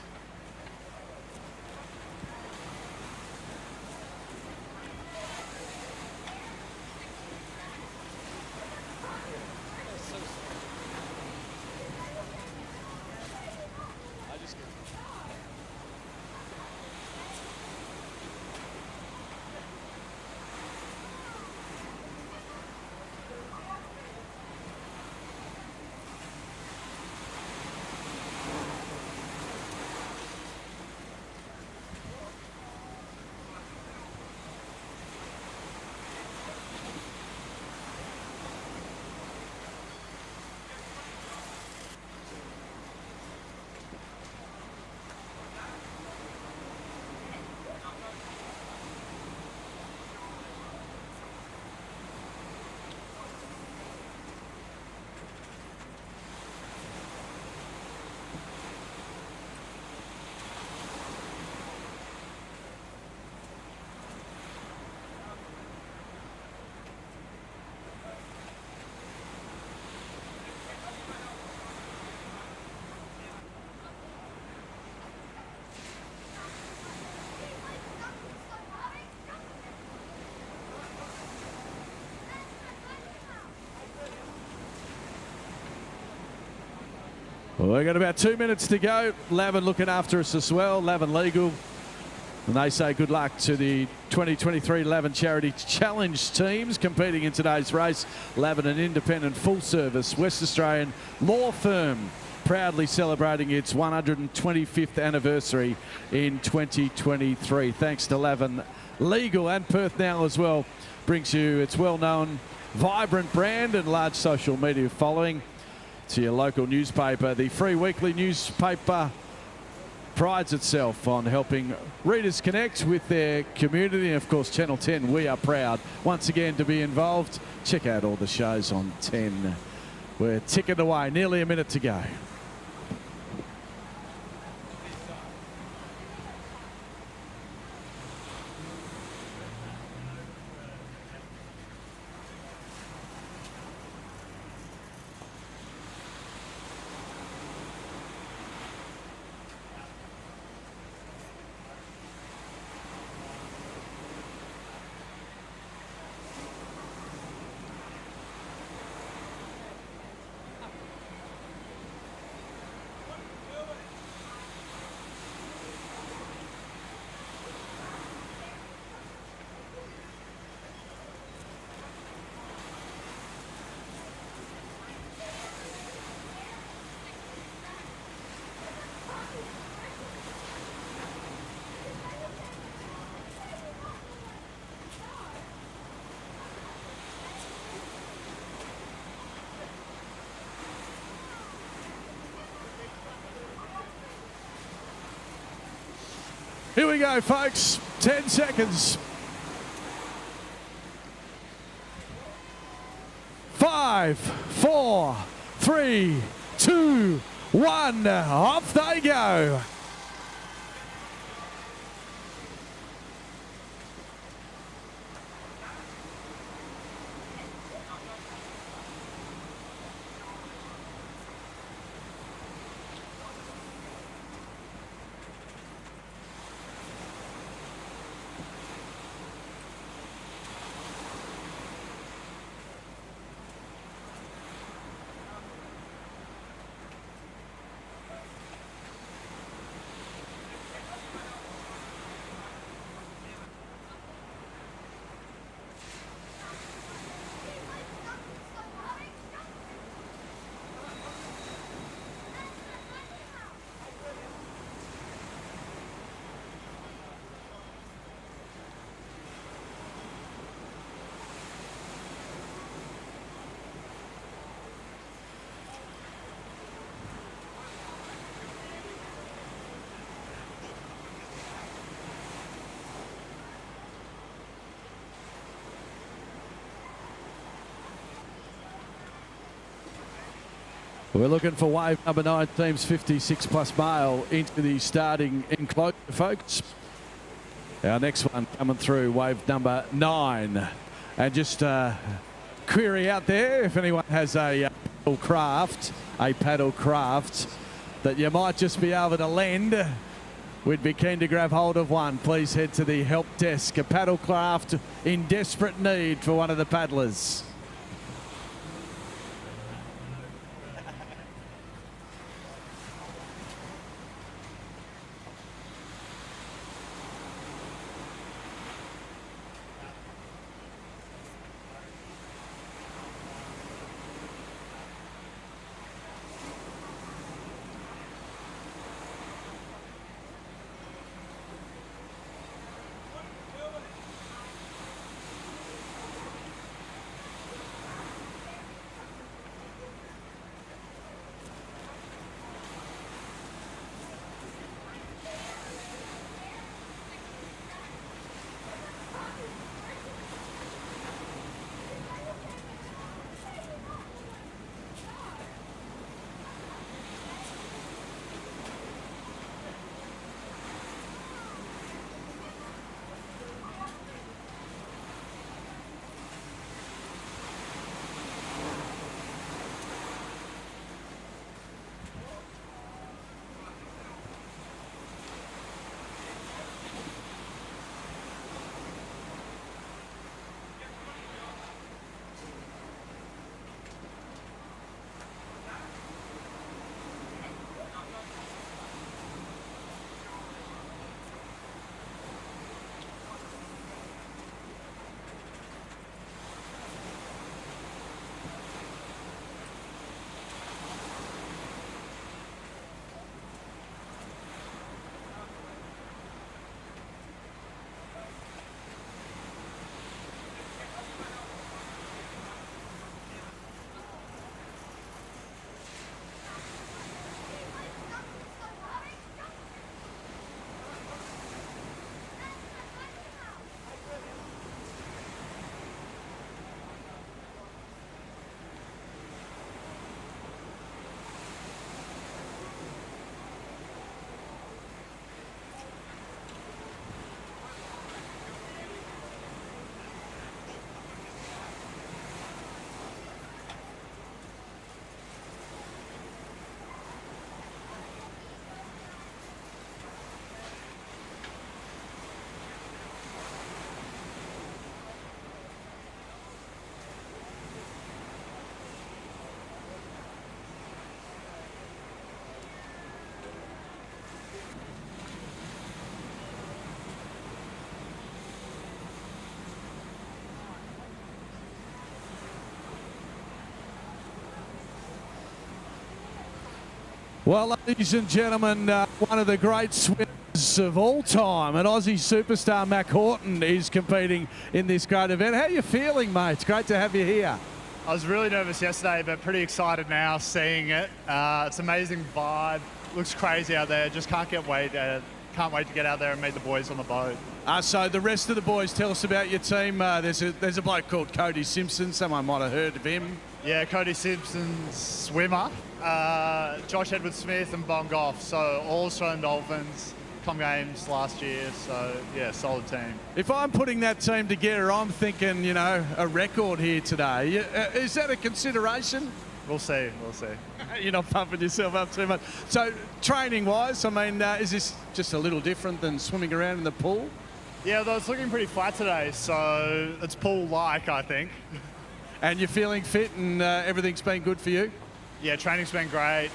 Well, we've got about 2 minutes to go. Lavin looking after us as well. Lavin Legal. And they say good luck to the 2023 Lavin Charity Challenge teams competing in today's race. Lavin, an independent full-service West Australian law firm, proudly celebrating its 125th anniversary in 2023. Thanks to Lavin Legal, and Perth Now as well brings you its well-known, vibrant brand and large social media following. To your local newspaper. The free weekly newspaper prides itself on helping readers connect with their community. And of course, Channel 10, we are proud once again to be involved. Check out all the shows on 10. We're ticking away, nearly a minute to go. Here we go, folks. 10 seconds. 5, 4, 3, 2, 1. Off they go. We're looking for wave number 9, teams 56 plus male into the starting enclosure, folks. Our next one coming through, wave number 9. And just query out there if anyone has a paddle craft that you might just be able to lend. We'd be keen to grab hold of one. Please head to the help desk. A paddle craft in desperate need for one of the paddlers. Well, ladies and gentlemen, one of the great swimmers of all time, an Aussie superstar, Mac Horton, is competing in this great event. How are you feeling, mate? It's great to have you here. I was really nervous yesterday, but pretty excited now seeing it. It's an amazing vibe. Looks crazy out there. Just can't wait to get out there and meet the boys on the boat. So the rest of the boys, tell us about your team. There's a bloke called Cody Simpson. Someone might have heard of him. Yeah, Cody Simpson's swimmer. Josh Edward-Smith and Bon Goff. So all Australian Dolphins, Com Games last year. So yeah, solid team. If I'm putting that team together, I'm thinking, you know, a record here today. Is that a consideration? We'll see. We'll see. You're not pumping yourself up too much. So training-wise, I mean, is this just a little different than swimming around in the pool? Yeah, though it's looking pretty flat today, so it's pool-like, I think. And you're feeling fit and everything's been good for you? Yeah, training's been great.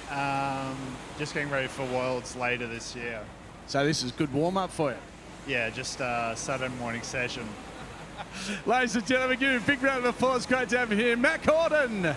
Just getting ready for Worlds later this year. So this is good warm-up for you? Yeah, just Saturday morning session. Ladies and gentlemen, give you a big round of applause. Great to have you here, Mac Horton.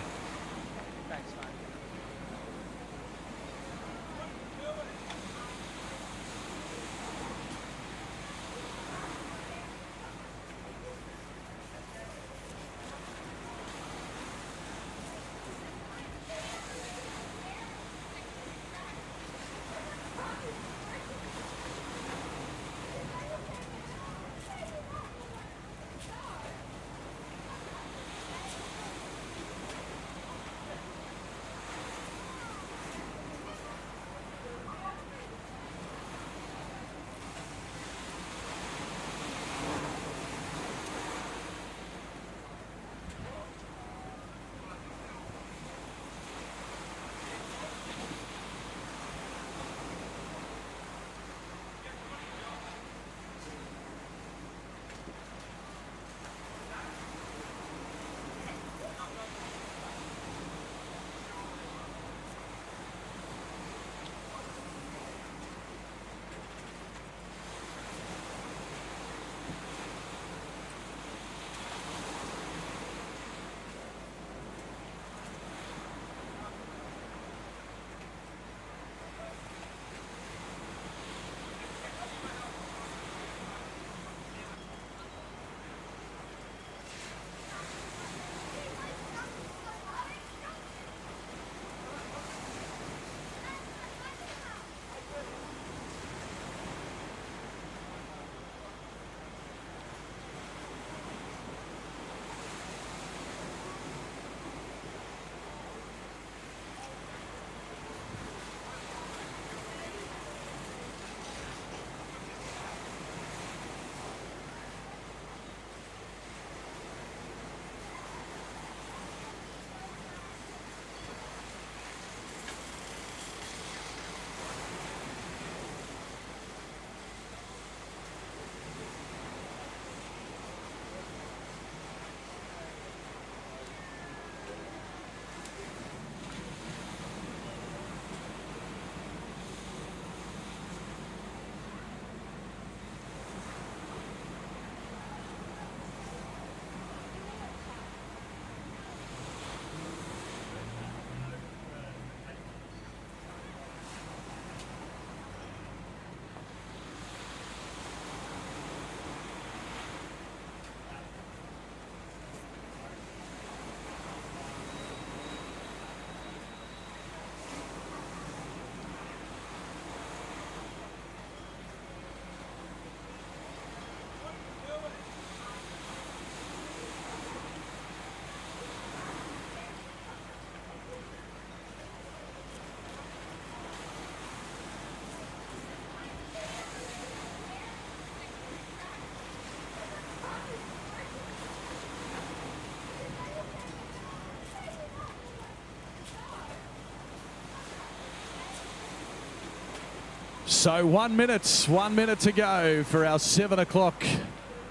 So 1 minute to go for our 7 o'clock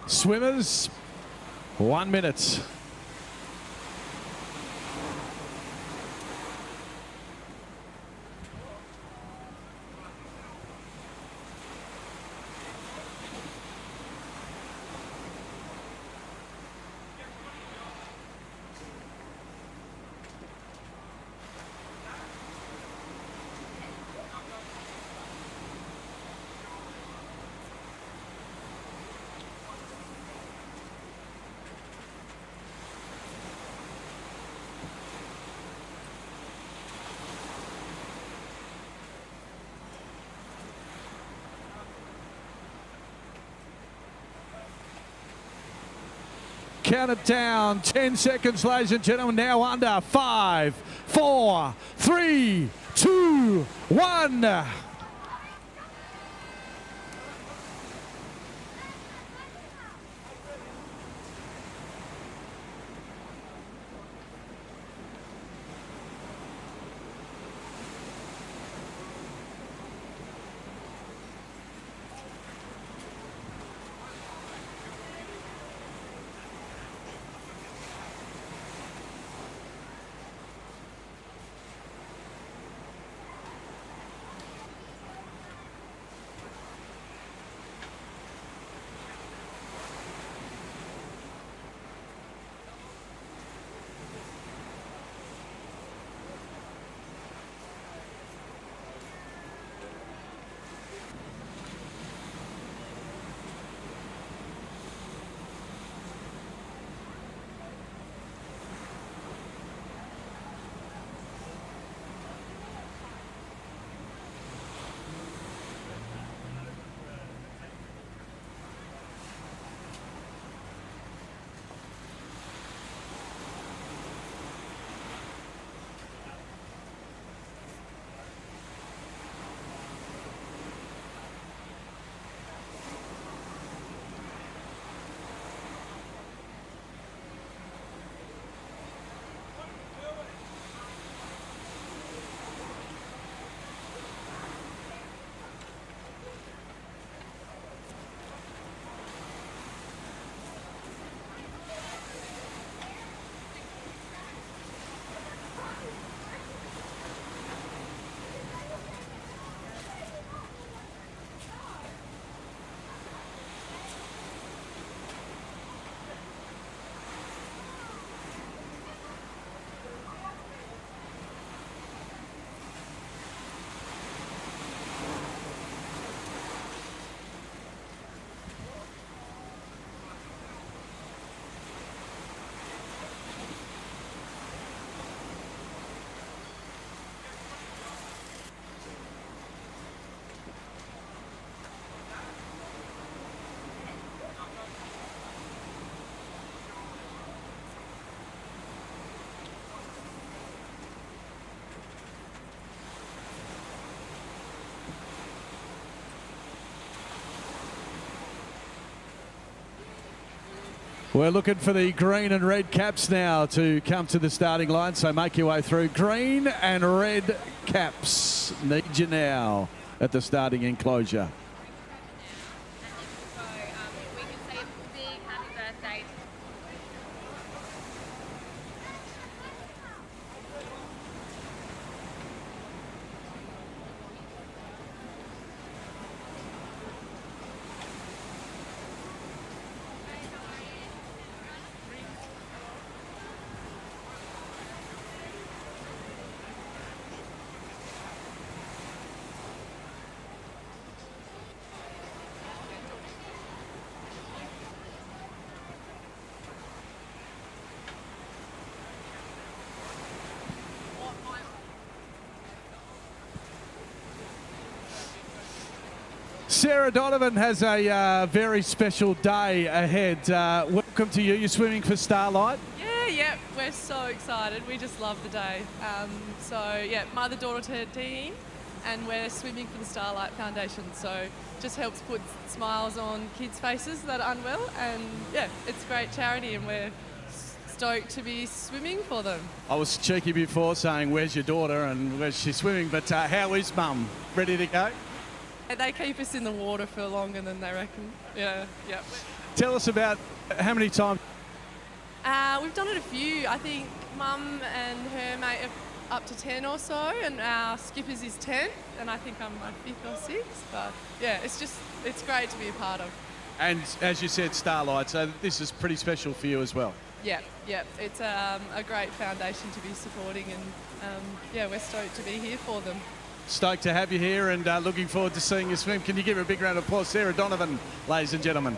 swimmers. 1 minute. Count it down. 10 seconds, ladies and gentlemen. Now under 5, 4, 3, 2, 1. We're looking for the green and red caps now to come to the starting line, so make your way through. Green and red caps need you now at the starting enclosure. Sarah Donovan has a very special day ahead. Welcome to you. You're swimming for Starlight. Yeah, we're so excited. We just love the day. Mother-daughter team, and we're swimming for the Starlight Foundation. So just helps put smiles on kids' faces that are unwell, and yeah, it's a great charity, and we're stoked to be swimming for them. I was cheeky before saying, where's your daughter and where's she swimming? But how is Mum? Ready to go? They keep us in the water for longer than they reckon. Yeah. Tell us about how many times. We've done it a few. I think Mum and her mate are up to 10 or so, and our skippers is 10, and I think I'm my 5th or 6th. But yeah, it's great to be a part of. And as you said, Starlight, so this is pretty special for you as well. Yeah. It's a great foundation to be supporting, and we're stoked to be here for them. Stoked to have you here and looking forward to seeing you swim. Can you give her a big round of applause? Sarah Donovan, ladies and gentlemen.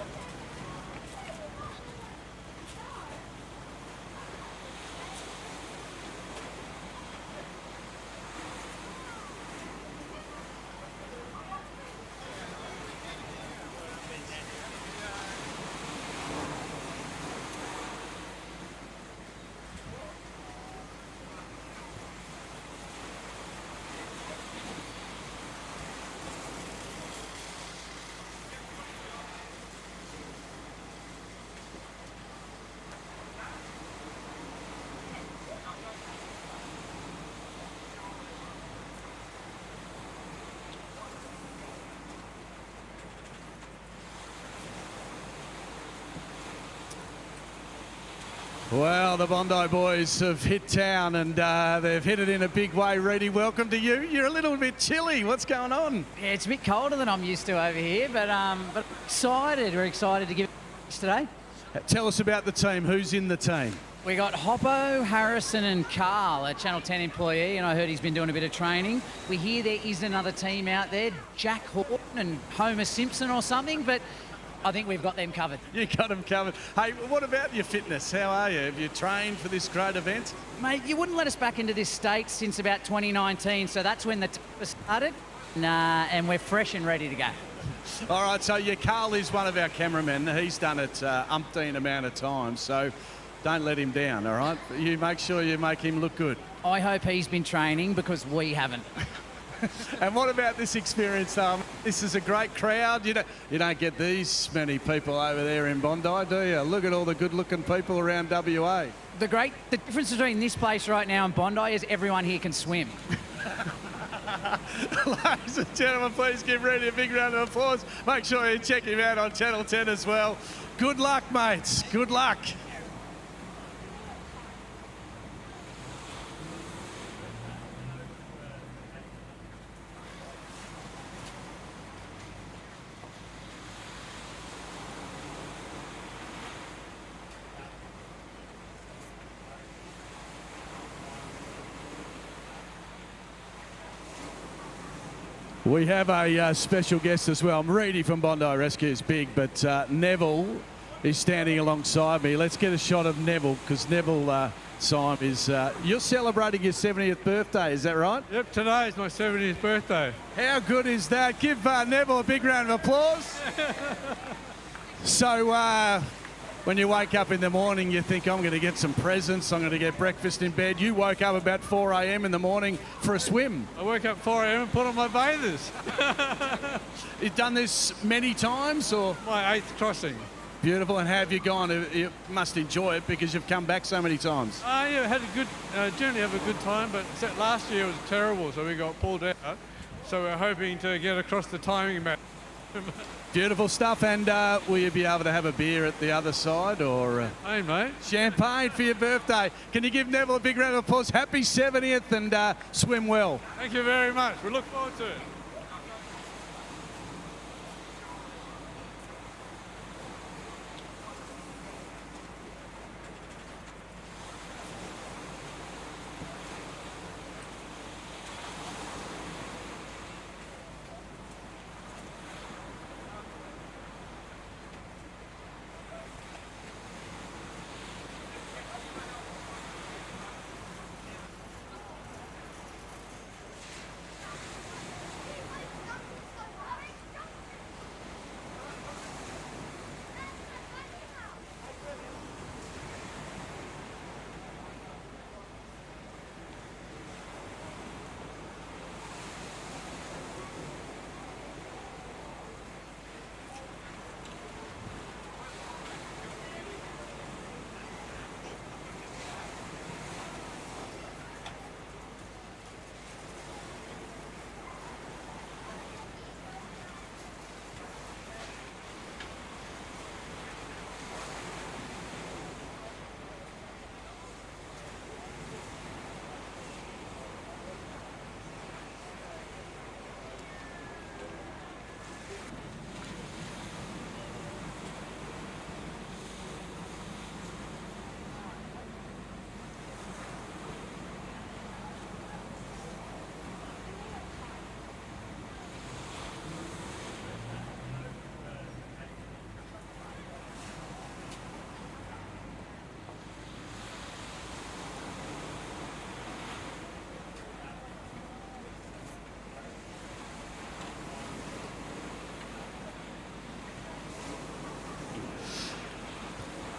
Well, the Bondi boys have hit town and they've hit it in a big way. Reedy, welcome to you. You're a little bit chilly. What's going on? Yeah, it's a bit colder than I'm used to over here, but excited. We're excited to give it today. Tell us about the team. Who's in the team? We got Hoppo, Harrison and Carl, a Channel 10 employee, and I heard he's been doing a bit of training. We hear there is another team out there, Jack Horton and Homer Simpson or something, but I think we've got them covered. You got them covered. Hey, what about your fitness? How are you? Have you trained for this great event? Mate, you wouldn't let us back into this state since about 2019, so that's when the tour started, and we're fresh and ready to go. All right, so Carl is one of our cameramen. He's done it umpteen amount of times, so don't let him down, all right? You make sure you make him look good. I hope he's been training because we haven't. And what about this experience, though? This is a great crowd. You don't get these many people over there in Bondi, do you? Look at all the good-looking people around WA. The difference between this place right now and Bondi is everyone here can swim. Ladies and gentlemen, please give Reedy a big round of applause. Make sure you check him out on Channel 10 as well. Good luck, mates. Good luck. We have a special guest as well. Reedy from Bondi Rescue is big, but Neville is standing alongside me. Let's get a shot of Neville, because Neville, Syme, is... you're celebrating your 70th birthday, is that right? Yep, today is my 70th birthday. How good is that? Give Neville a big round of applause. So, when you wake up in the morning, you think, I'm going to get some presents, I'm going to get breakfast in bed. You woke up about 4 a.m. in the morning for a swim. I woke up 4 a.m. and put on my bathers. You've done this many times, or? My 8th crossing. Beautiful. And how have you gone? You must enjoy it because you've come back so many times. Yeah, had a good, generally have a good time, but last year was terrible, so we got pulled out. So we're hoping to get across the timing match. Beautiful stuff. And will you be able to have a beer at the other side, or Hey, mate. champagne for your birthday? Can you give Neville a big round of applause? Happy 70th, and swim well. Thank you very much. We look forward to it.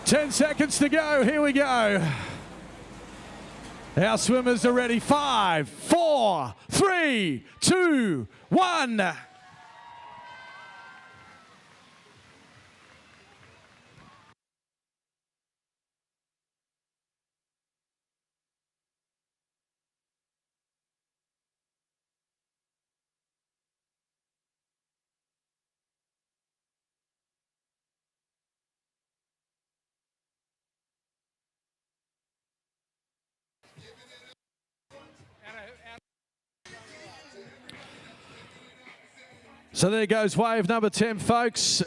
10 seconds to go. Here we go. Our swimmers are ready. 5, 4, 3, 2, 1. So there goes wave number 10, folks.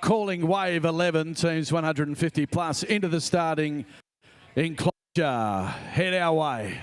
Calling wave 11, teams 150 plus into the starting enclosure. Head our way.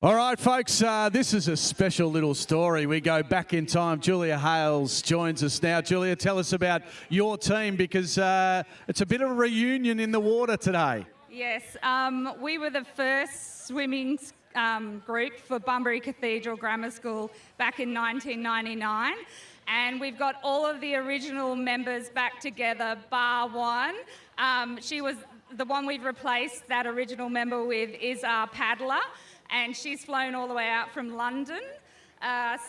All right, folks, this is a special little story. We go back in time. Julia Hales joins us now. Julia, tell us about your team because it's a bit of a reunion in the water today. Yes, we were the first swimming group for Bunbury Cathedral Grammar School back in 1999. And we've got all of the original members back together, bar one. She was the one we've replaced that original member with is our paddler. And she's flown all the way out from London.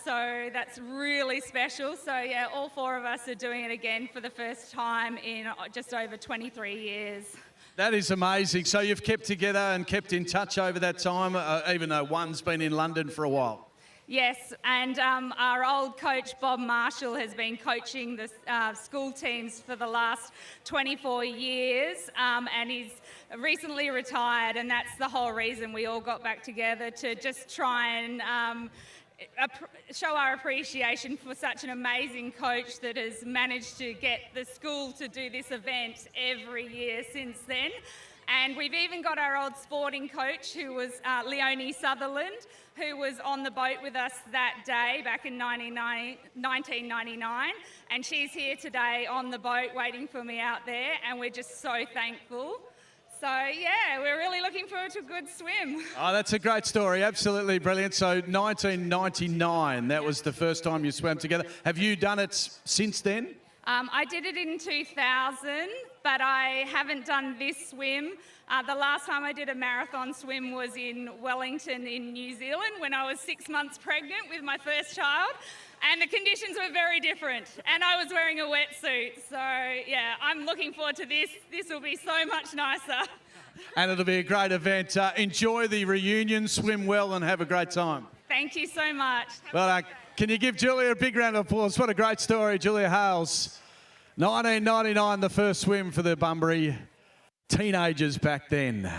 So that's really special. So yeah, all four of us are doing it again for the first time in just over 23 years. That is amazing. So you've kept together and kept in touch over that time, even though one's been in London for a while. Yes, and our old coach, Bob Marshall, has been coaching the school teams for the last 24 years, and he's recently retired, and that's the whole reason we all got back together to just try and show our appreciation for such an amazing coach that has managed to get the school to do this event every year since then. And we've even got our old sporting coach, who was Leonie Sutherland, who was on the boat with us that day back in 1999. And she's here today on the boat waiting for me out there, and we're just so thankful. So, yeah, we're really looking forward to a good swim. Oh, that's a great story. Absolutely brilliant. So 1999, that was the first time you swam together. Have you done it since then? I did it in 2000, but I haven't done this swim. The last time I did a marathon swim was in Wellington in New Zealand when I was 6 months pregnant with my first child. And the conditions were very different. And I was wearing a wetsuit. So, yeah, I'm looking forward to this. This will be so much nicer. And it'll be a great event. Enjoy the reunion, swim well, and have a great time. Thank you so much. Well, can you give Julia a big round of applause? What a great story, Julia Hales. 1999, the first swim for the Bunbury teenagers back then.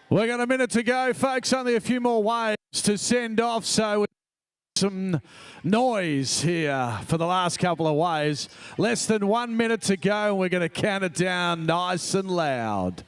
We got a minute to go, folks. Only a few more waves to send off. So some noise here for the last couple of waves. Less than 1 minute to go. We're going to count it down nice and loud.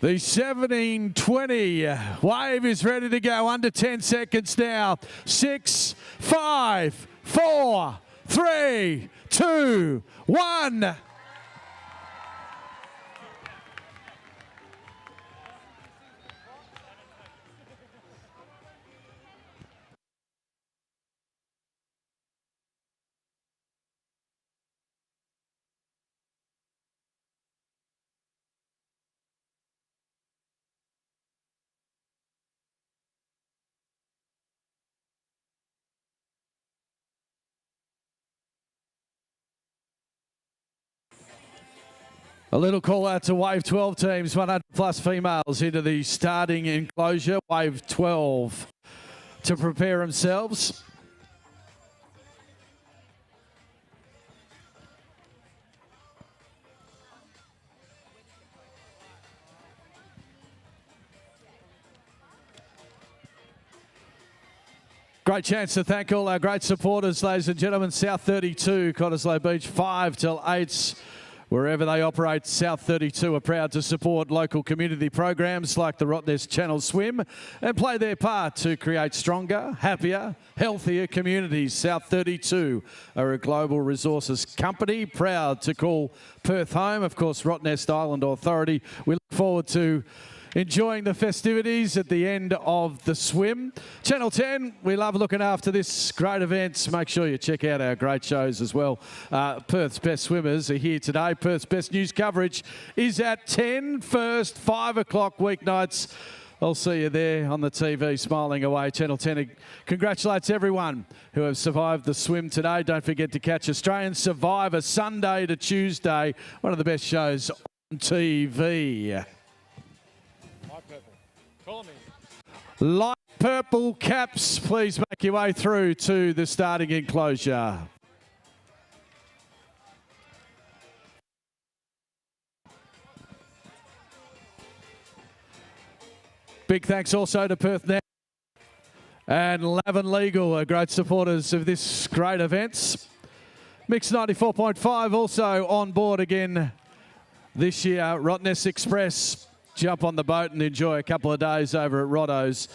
The 1720 wave is ready to go. Under 10 seconds now. 6, 5, 4, 3, 2, 1. A little call out to Wave 12 teams, 100 plus females into the starting enclosure. Wave 12 to prepare themselves. Great chance to thank all our great supporters, ladies and gentlemen. South 32, Cottesloe Beach, 5 till 8. Wherever they operate, South 32 are proud to support local community programs like the Rottnest Channel Swim and play their part to create stronger, happier, healthier communities. South 32 are a global resources company proud to call Perth home. Of course, Rottnest Island Authority. We look forward to enjoying the festivities at the end of the swim. Channel 10, we love looking after this great event. Make sure you check out our great shows as well. Perth's best swimmers are here today. Perth's best news coverage is at 10, first 5 o'clock weeknights. I'll see you there on the TV smiling away. Channel 10 congratulates everyone who have survived the swim today. Don't forget to catch Australian Survivor Sunday to Tuesday. One of the best shows on TV. Light purple caps, please make your way through to the starting enclosure. Big thanks also to Perth Net and Lavin Legal, are great supporters of this great event. Mix 94.5 also on board again this year. Rottnest Express. Jump on the boat and enjoy a couple of days over at Rotto's.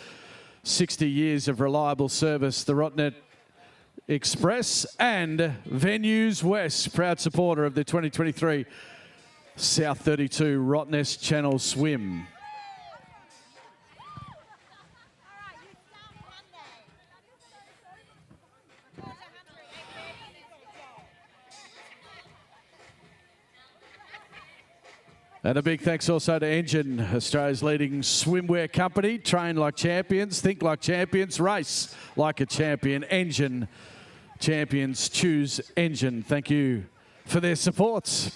60 years of reliable service. The Rottnest Express and Venues West, proud supporter of the 2023 South 32 Rottnest Channel Swim. And a big thanks also to Engine, Australia's leading swimwear company. Train like champions, think like champions, race like a champion. Engine champions, choose Engine. Thank you for their support.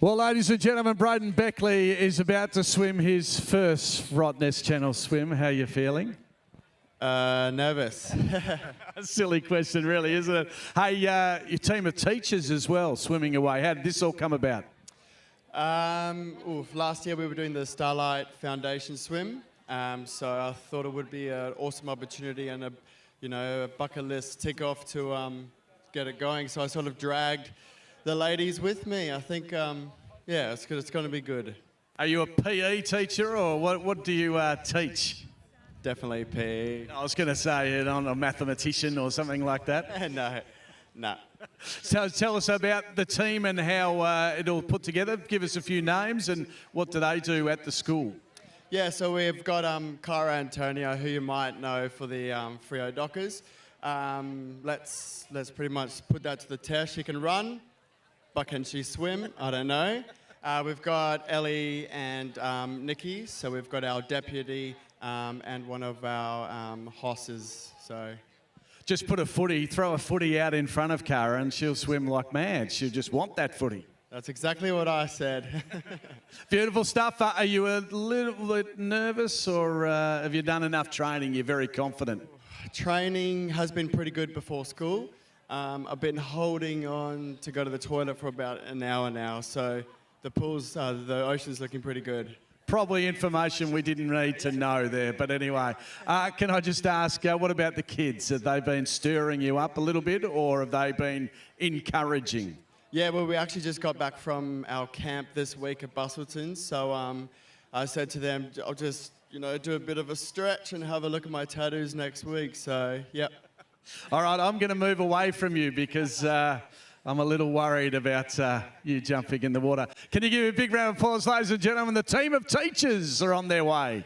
Well, ladies and gentlemen, Braden Beckley is about to swim his first Rottnest Channel Swim. How are you feeling? Nervous. A silly question, really, isn't it? Hey, your team of teachers as well, swimming away. How did this all come about? Last year we were doing the Starlight Foundation swim, so I thought it would be an awesome opportunity and a bucket list tick off to get it going. So I sort of dragged the ladies with me. I think, yeah, it's good. It's going to be good. Are you a PE teacher or what do you teach? Definitely PE. I was going to say, you're not a mathematician or something like that. No. So tell us about the team and how it all put together. Give us a few names and what do they do at the school? Yeah, so we've got Cara Antonio, who you might know for the Frio Dockers. Let's pretty much put that to the test. She can run, but can she swim? I don't know. We've got Ellie and Nikki, so we've got our deputy and one of our hosses. So just throw a footy out in front of Cara and she'll swim like mad. She'll just want that footy. That's exactly what I said. Beautiful stuff. Are you a little bit nervous or have you done enough training? You're very confident. Training has been pretty good before school. I've been holding on to go to the toilet for about an hour now, so the ocean's looking pretty good. Probably information we didn't need to know there, but anyway. Can I just ask, what about the kids? Have they been stirring you up a little bit or have they been encouraging? Yeah, well, we actually just got back from our camp this week at Bustleton, so I said to them, I'll just, do a bit of a stretch and have a look at my tattoos next week, so, yep. All right, I'm going to move away from you because I'm a little worried about you jumping in the water. Can you give me a big round of applause, ladies and gentlemen? The team of teachers are on their way.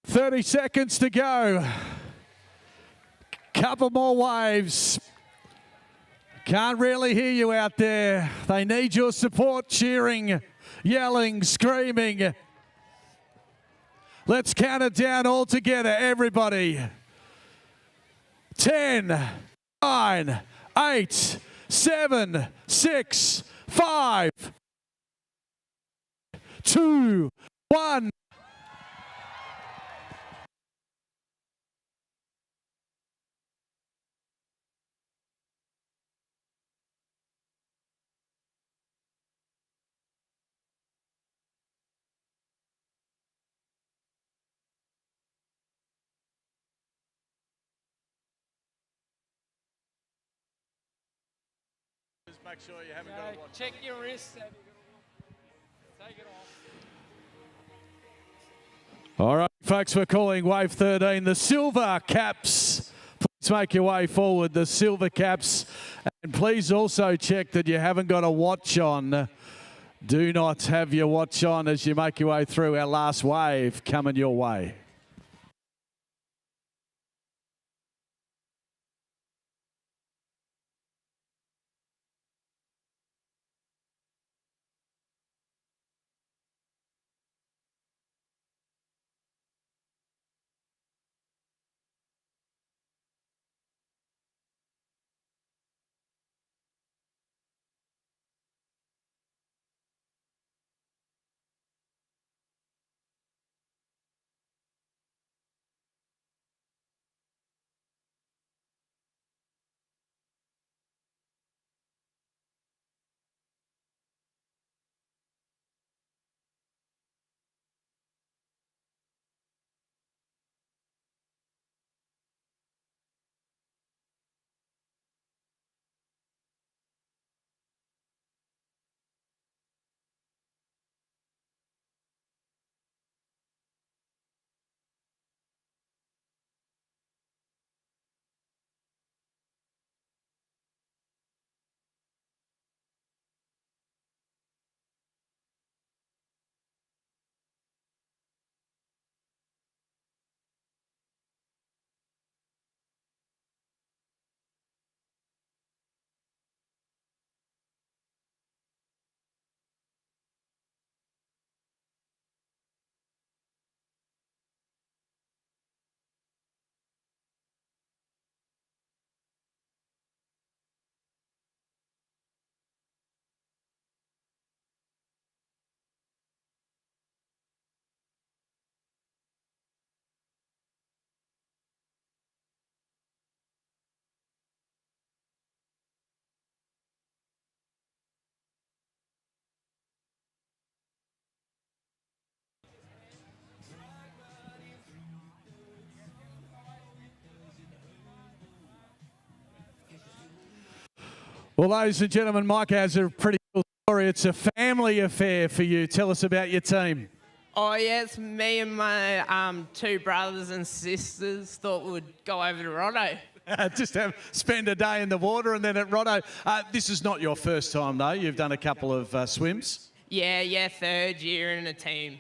"30 seconds to go. Couple more waves. Can't really hear you out there. They need your support, cheering, yelling, screaming. Let's count it down all together, everybody. 10, 9, 8, 7, 6, 5, 2, 1. Just make sure you haven't got to watch. Check your wrists. Take it off. All right, folks, we're calling wave 13 the Silver Caps. Let's make your way forward, the silver caps. And please also check that you haven't got a watch on. Do not have your watch on as you make your way through our last wave coming your way. Well, ladies and gentlemen, Mike has a pretty cool story. It's a family affair for you. Tell us about your team. Oh yes, me and my two brothers and sisters thought we'd go over to Rotto. Just spend a day in the water and then at Rotto. This is not your first time though. You've done a couple of swims. Yeah, third year in a team.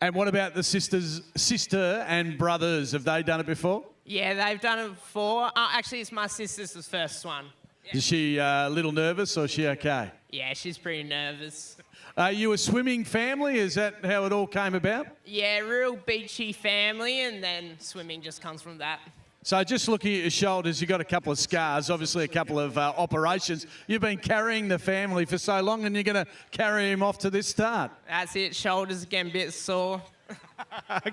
And what about the sister and brothers? Have they done it before? Yeah, they've done it before. Actually, it's my sister's first one. Is she a little nervous or is she okay? Yeah, she's pretty nervous. Are you a swimming family? Is that how it all came about? Yeah, real beachy family, and then swimming just comes from that. So just looking at your shoulders, you've got a couple of scars, obviously a couple of operations. You've been carrying the family for so long and you're going to carry him off to this start. That's it, shoulders getting a bit sore.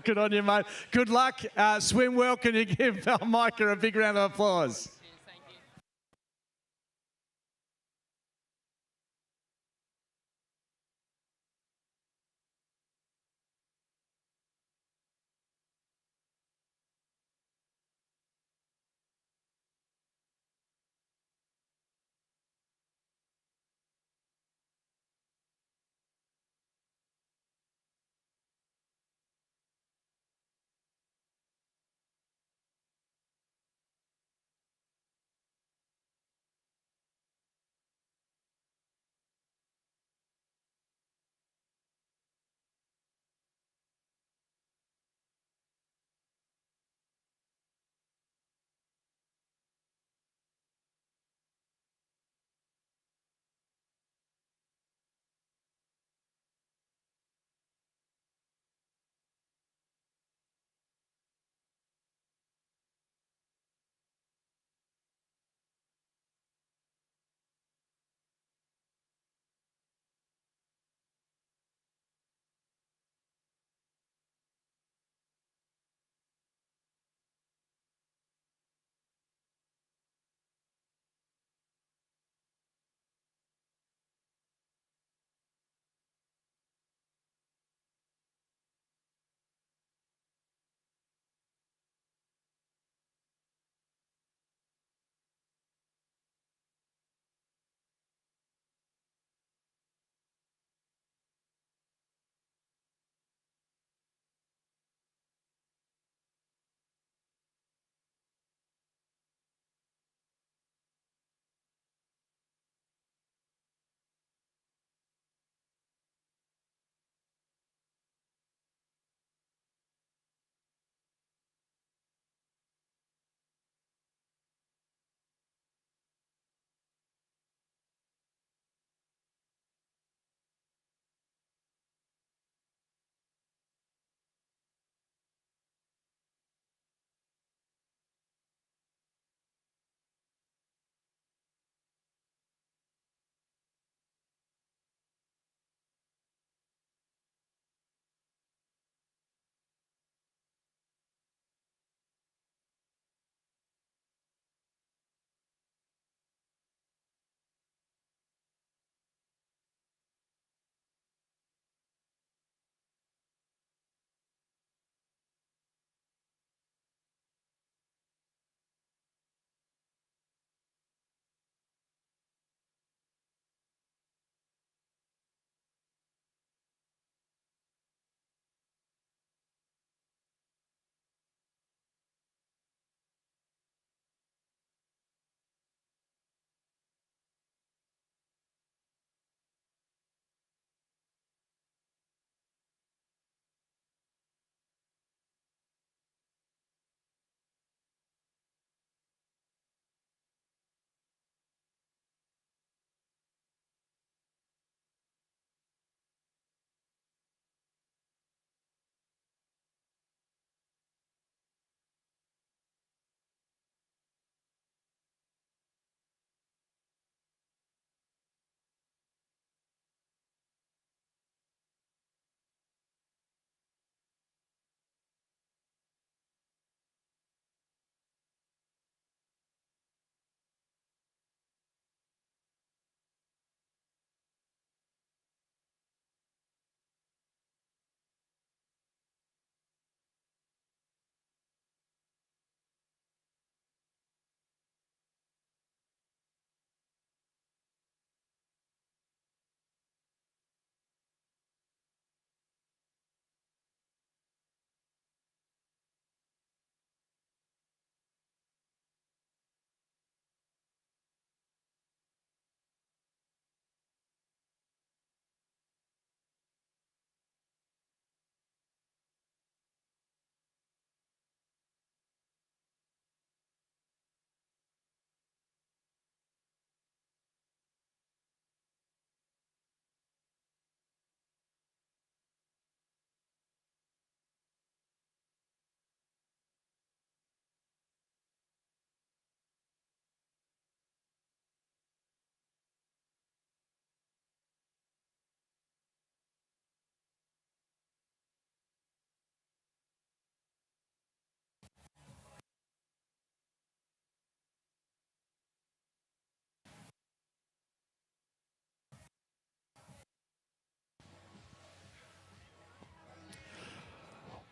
Good on you, mate. Good luck. Swim well. Can you give Micah a big round of applause?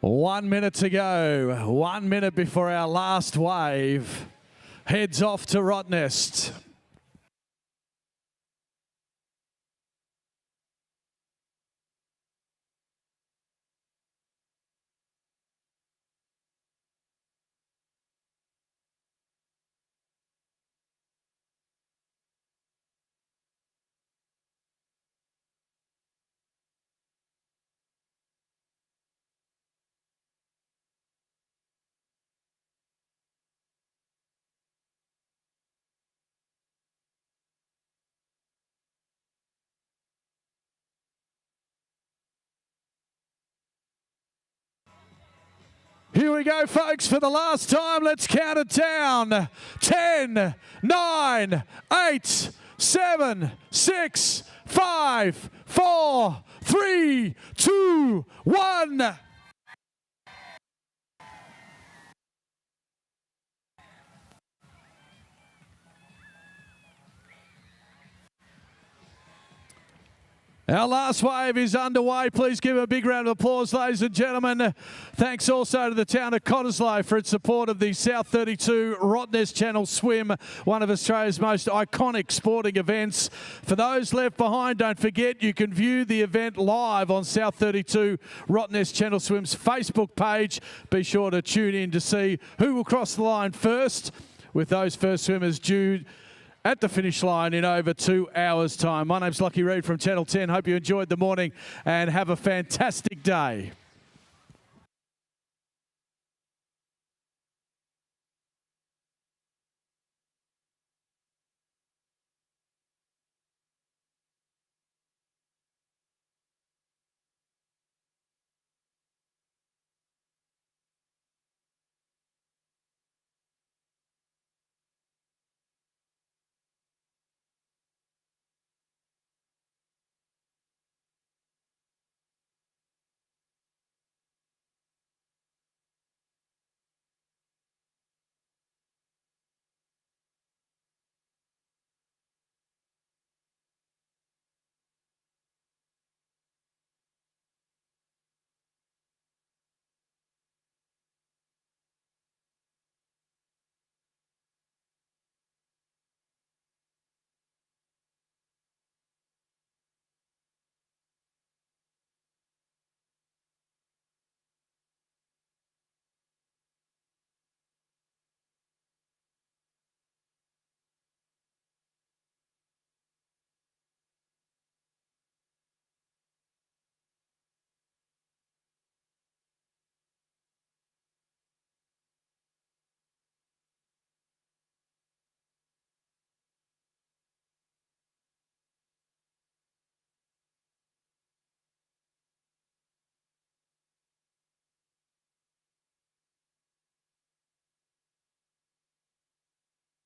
1 minute to go. 1 minute before our last wave heads off to Rottnest. Here we go, folks, for the last time. Let's count it down. 10, 9, 8, 7, 6, 5, 4, 3, 2, 1. Our last wave is underway. Please give a big round of applause, ladies and gentlemen. Thanks also to the town of Cottesloe for its support of the South32 Rottnest Channel Swim, one of Australia's most iconic sporting events. For those left behind, don't forget you can view the event live on South32 Rottnest Channel Swim's Facebook page. Be sure to tune in to see who will cross the line first, with those first swimmers due at the finish line in over 2 hours' time. My name's Lockie Reid from Channel 10. Hope you enjoyed the morning and have a fantastic day.